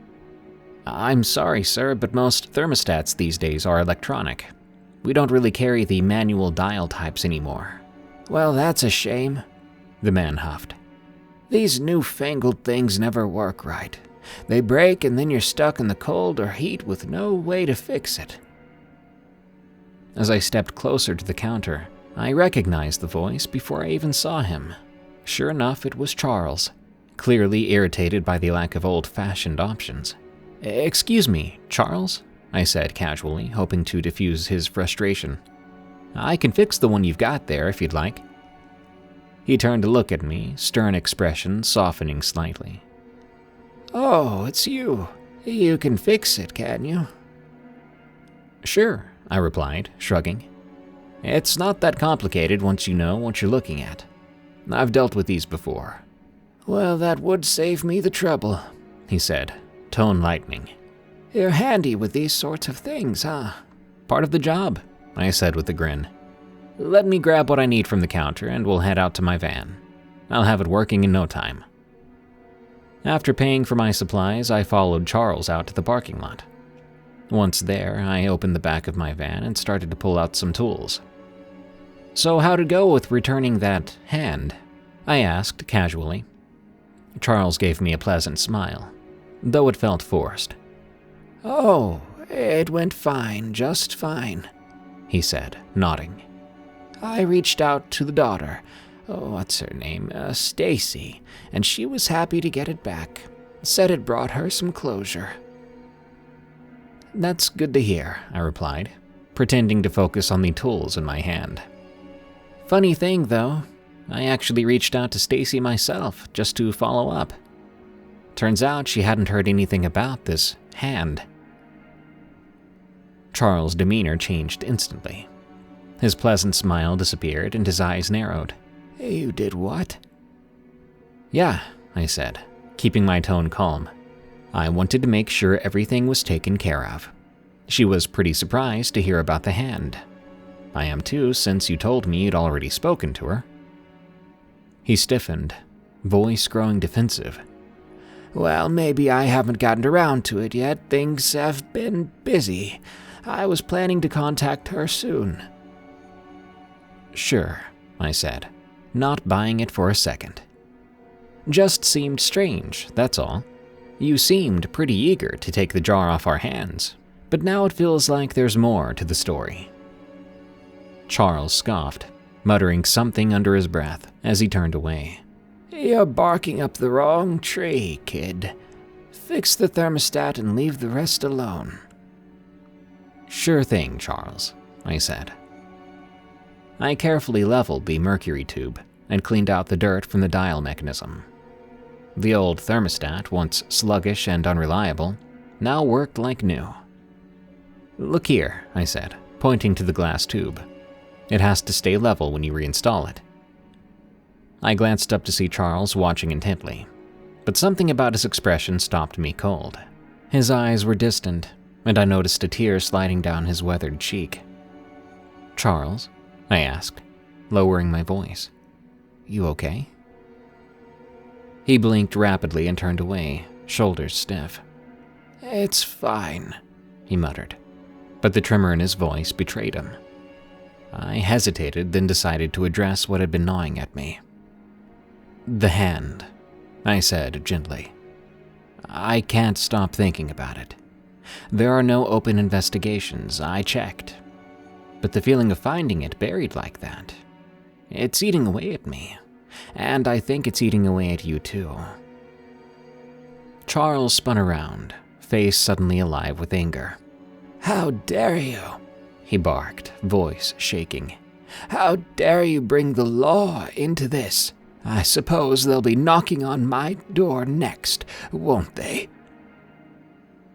I'm sorry, sir, but most thermostats these days are electronic. We don't really carry the manual dial types anymore. Well, that's a shame, the man huffed. These newfangled things never work right. They break and then you're stuck in the cold or heat with no way to fix it. As I stepped closer to the counter, I recognized the voice before I even saw him. Sure enough, it was Charles, clearly irritated by the lack of old-fashioned options. Excuse me, Charles? I said casually, hoping to diffuse his frustration. I can fix the one you've got there if you'd like. He turned to look at me, stern expression softening slightly. Oh, it's you. You can fix it, can you? Sure, I replied, shrugging. It's not that complicated once you know what you're looking at. I've dealt with these before. Well, that would save me the trouble, he said, tone lightening. You're handy with these sorts of things, huh? Part of the job, I said with a grin. Let me grab what I need from the counter and we'll head out to my van. I'll have it working in no time. After paying for my supplies, I followed Charles out to the parking lot. Once there, I opened the back of my van and started to pull out some tools. So how'd it go with returning that hand? I asked casually. Charles gave me a pleasant smile, though it felt forced. Oh, it went fine, just fine, he said, nodding. I reached out to the daughter, what's her name, Stacy, and she was happy to get it back. Said it brought her some closure. That's good to hear, I replied, pretending to focus on the tools in my hand. Funny thing, though, I actually reached out to Stacy myself just to follow up. Turns out she hadn't heard anything about this hand. Charles' demeanor changed instantly. His pleasant smile disappeared and his eyes narrowed. You did what? Yeah, I said, keeping my tone calm. I wanted to make sure everything was taken care of. She was pretty surprised to hear about the hand. I am too, since you told me you'd already spoken to her. He stiffened, voice growing defensive. Well, maybe I haven't gotten around to it yet. Things have been busy. I was planning to contact her soon. Sure, I said, not buying it for a second. Just seemed strange, that's all. You seemed pretty eager to take the jar off our hands, but now it feels like there's more to the story. Charles scoffed, muttering something under his breath as he turned away. You're barking up the wrong tree, kid. Fix the thermostat and leave the rest alone. Sure thing, Charles, I said. I carefully leveled the mercury tube and cleaned out the dirt from the dial mechanism. The old thermostat, once sluggish and unreliable, now worked like new. Look here, I said, pointing to the glass tube. It has to stay level when you reinstall it. I glanced up to see Charles watching intently, but something about his expression stopped me cold. His eyes were distant, and I noticed a tear sliding down his weathered cheek. Charles? I asked, lowering my voice. You okay? He blinked rapidly and turned away, shoulders stiff. It's fine, he muttered, but the tremor in his voice betrayed him. I hesitated, then decided to address what had been gnawing at me. The hand, I said gently. I can't stop thinking about it. There are no open investigations, I checked. But the feeling of finding it buried like that, it's eating away at me. And I think it's eating away at you too. Charles spun around, face suddenly alive with anger. How dare you? He barked, voice shaking. How dare you bring the law into this? I suppose they'll be knocking on my door next, won't they?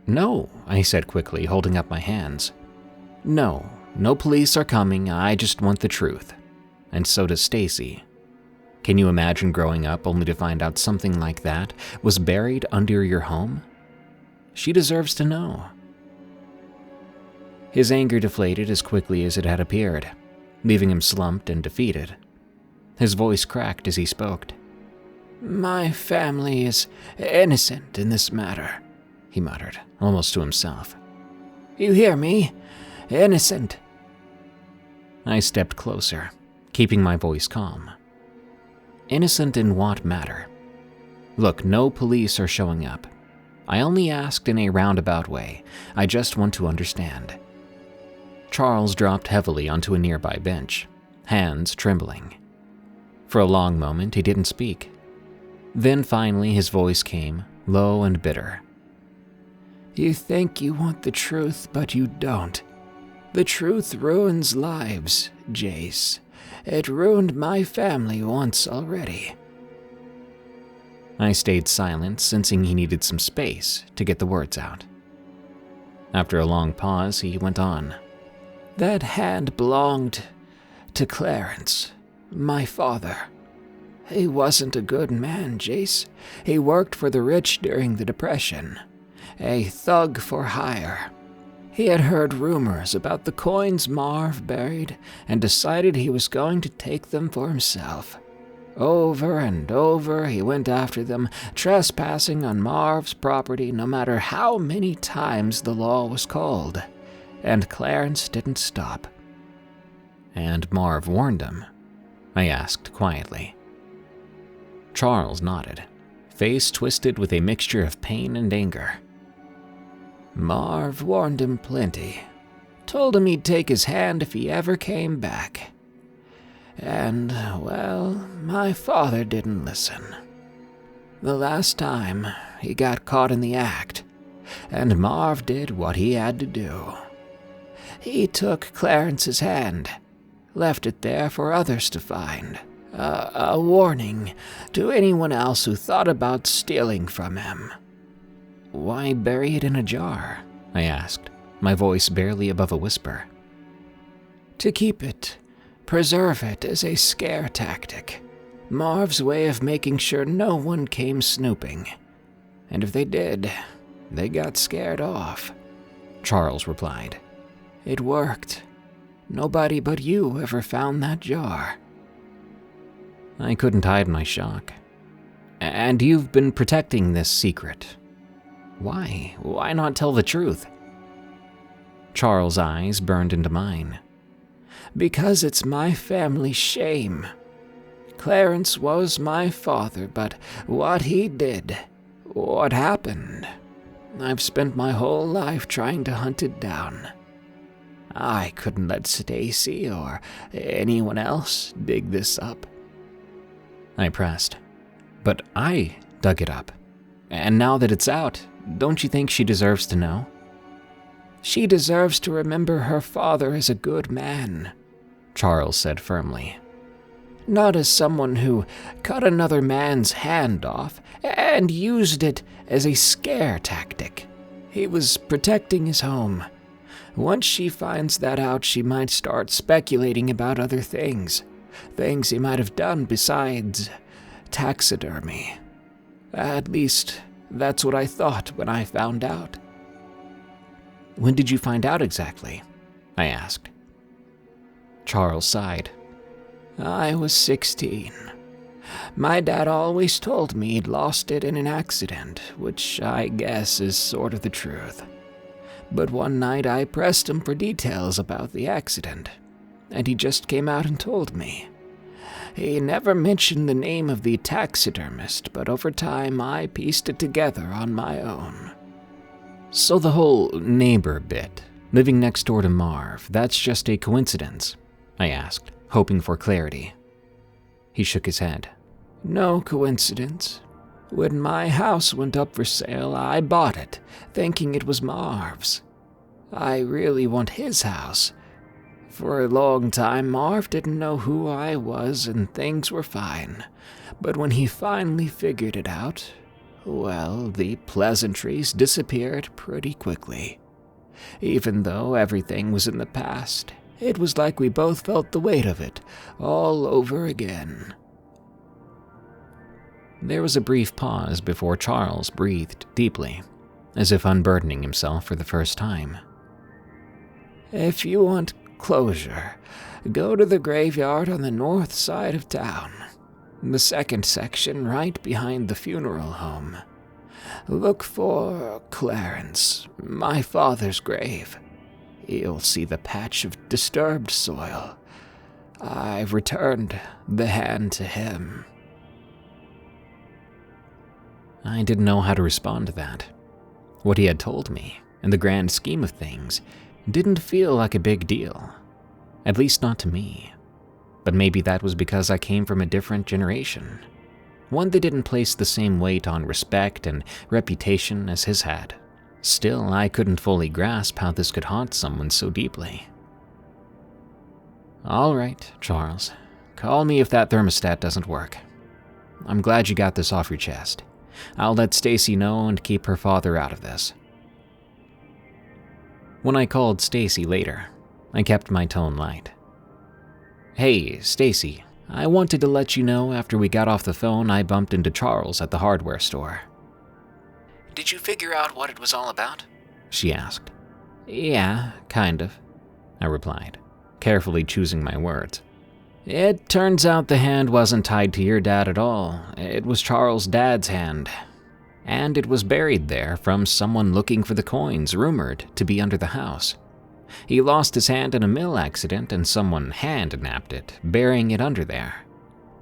No, I said quickly, holding up my hands. No police are coming, I just want the truth. And so does Stacy. Can you imagine growing up only to find out something like that was buried under your home? She deserves to know. His anger deflated as quickly as it had appeared, leaving him slumped and defeated. His voice cracked as he spoke. My family is innocent in this matter, he muttered, almost to himself. You hear me? Innocent. I stepped closer, keeping my voice calm. Innocent in what matter? Look, no police are showing up. I only asked in a roundabout way. I just want to understand. Charles dropped heavily onto a nearby bench, hands trembling. For a long moment, he didn't speak. Then finally his voice came, low and bitter. You think you want the truth, but you don't. The truth ruins lives, Jace. It ruined my family once already. I stayed silent, sensing he needed some space to get the words out. After a long pause, he went on. That hand belonged to Clarence, my father. He wasn't a good man, Jace. He worked for the rich during the Depression. A thug for hire. He had heard rumors about the coins Marv buried and decided he was going to take them for himself. Over and over he went after them, trespassing on Marv's property no matter how many times the law was called. And Clarence didn't stop. And Marv warned him? I asked quietly. Charles nodded, face twisted with a mixture of pain and anger. Marv warned him plenty. Told him he'd take his hand if he ever came back. And, well, my father didn't listen. The last time, he got caught in the act, and Marv did what he had to do. He took Clarence's hand, left it there for others to find. A warning to anyone else who thought about stealing from him. Why bury it in a jar? I asked, my voice barely above a whisper. To keep it, preserve it as a scare tactic. Marv's way of making sure no one came snooping. And if they did, they got scared off," Charles replied. "It worked. Nobody but you ever found that jar." I couldn't hide my shock. "And you've been protecting this secret. Why? Why not tell the truth?" Charles' eyes burned into mine. "Because it's my family's shame. Clarence was my father, but what he did, what happened, I've spent my whole life trying to hunt it down. I couldn't let Stacy or anyone else dig this up." I pressed. "But I dug it up. And now that it's out, don't you think she deserves to know?" "She deserves to remember her father as a good man," Charles said firmly. "Not as someone who cut another man's hand off and used it as a scare tactic. He was protecting his home. Once she finds that out, she might start speculating about other things he might have done besides taxidermy. At least, that's what I thought when I found out." "When did you find out exactly?" I asked. Charles sighed. "I was 16. My dad always told me he'd lost it in an accident, which I guess is sort of the truth. But one night I pressed him for details about the accident, and he just came out and told me. He never mentioned the name of the taxidermist, but over time I pieced it together on my own." "So the whole neighbor bit, living next door to Marv, that's just a coincidence?" I asked, hoping for clarity. He shook his head. "No coincidence. When my house went up for sale, I bought it, thinking it was Marv's. I really want his house. For a long time, Marv didn't know who I was and things were fine. But when he finally figured it out, well, the pleasantries disappeared pretty quickly. Even though everything was in the past, it was like we both felt the weight of it all over again." There was a brief pause before Charles breathed deeply, as if unburdening himself for the first time. "If you want closure, go to the graveyard on the north side of town, the second section right behind the funeral home. Look for Clarence, my father's grave. You'll see the patch of disturbed soil. I've returned the hand to him." I didn't know how to respond to that. What he had told me, in the grand scheme of things, didn't feel like a big deal. At least not to me. But maybe that was because I came from a different generation. One that didn't place the same weight on respect and reputation as his had. Still, I couldn't fully grasp how this could haunt someone so deeply. "All right, Charles. Call me if that thermostat doesn't work. I'm glad you got this off your chest. I'll let Stacy know and keep her father out of this." When I called Stacy later, I kept my tone light. "Hey, Stacy, I wanted to let you know after we got off the phone I bumped into Charles at the hardware store." Did you figure out what it was all about? She asked. "Yeah, kind of," I replied, carefully choosing my words. "It turns out the hand wasn't tied to your dad at all. It was Charles' dad's hand. And it was buried there from someone looking for the coins rumored to be under the house. He lost his hand in a mill accident and someone hand-napped it, burying it under there.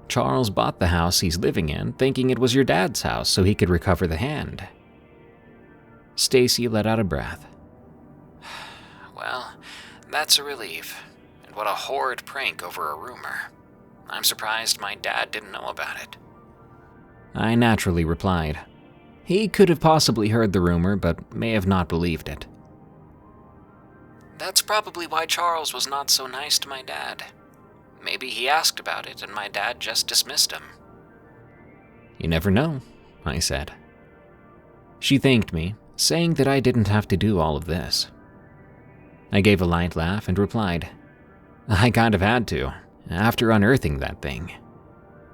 Charles bought the house he's living in, thinking it was your dad's house so he could recover the hand." Stacy let out a breath. Well, that's a relief. And what a horrid prank over a rumor. I'm surprised my dad didn't know about it. I naturally replied. He could have possibly heard the rumor, but may have not believed it. That's probably why Charles was not so nice to my dad. Maybe he asked about it and my dad just dismissed him. You never know, I said. She thanked me, saying that I didn't have to do all of this. I gave a light laugh and replied, I kind of had to, after unearthing that thing.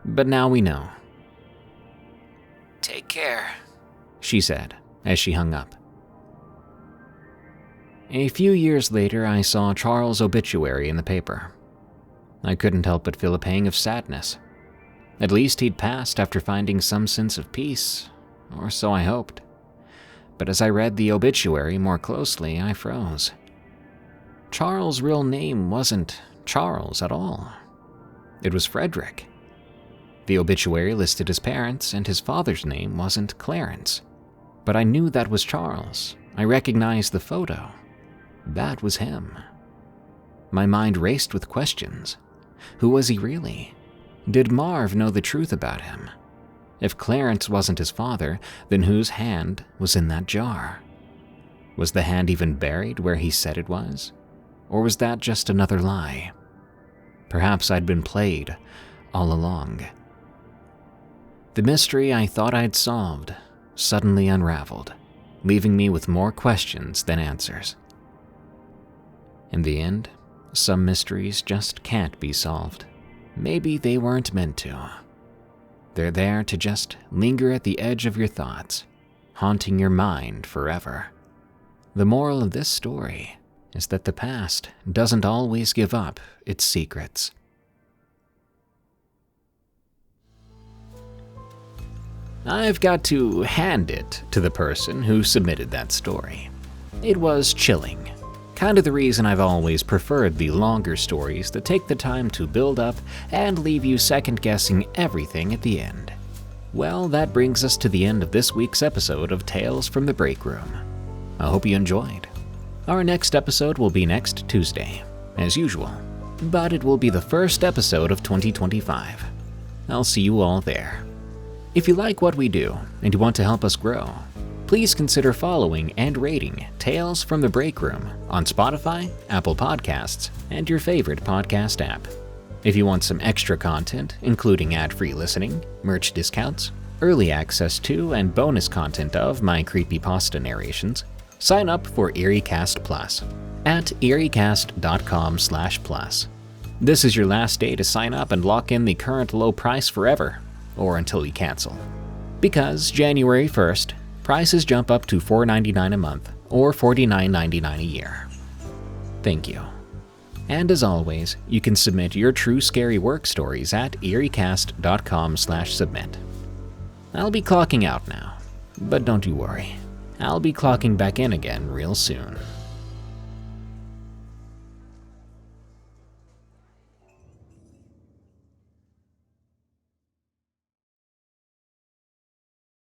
But now we know, Take care. she said as she hung up. A few years later, I saw Charles' obituary in the paper. I couldn't help but feel a pang of sadness. At least he'd passed after finding some sense of peace, or so I hoped. But as I read the obituary more closely, I froze. Charles' real name wasn't Charles at all. It was Frederick. The obituary listed his parents, and his father's name wasn't Clarence. But I knew that was Charles. I recognized the photo. That was him. My mind raced with questions. Who was he really? Did Marv know the truth about him? If Clarence wasn't his father, then whose hand was in that jar? Was the hand even buried where he said it was? Or was that just another lie? Perhaps I'd been played all along. The mystery I thought I'd solved suddenly unraveled, leaving me with more questions than answers. In the end, some mysteries just can't be solved. Maybe they weren't meant to. They're there to just linger at the edge of your thoughts, haunting your mind forever. The moral of this story is that the past doesn't always give up its secrets. I've got to hand it to the person who submitted that story. It was chilling. Kind of the reason I've always preferred the longer stories that take the time to build up and leave you second-guessing everything at the end. Well, that brings us to the end of this week's episode of Tales from the Break Room. I hope you enjoyed. Our next episode will be next Tuesday, as usual, but it will be the first episode of 2025. I'll see you all there. If you like what we do and you want to help us grow, please consider following and rating Tales from the Break Room on Spotify, Apple Podcasts, and your favorite podcast app. If you want some extra content, including ad-free listening, merch discounts, early access to and bonus content of my creepypasta narrations, sign up for EerieCast Plus at eriecast.com/plus. This is your last day to sign up and lock in the current low price forever, or until you cancel. Because January 1st, prices jump up to $4.99 a month or $49.99 a year. Thank you. And as always, you can submit your true scary work stories at eriecast.com/submit. I'll be clocking out now, but don't you worry. I'll be clocking back in again real soon.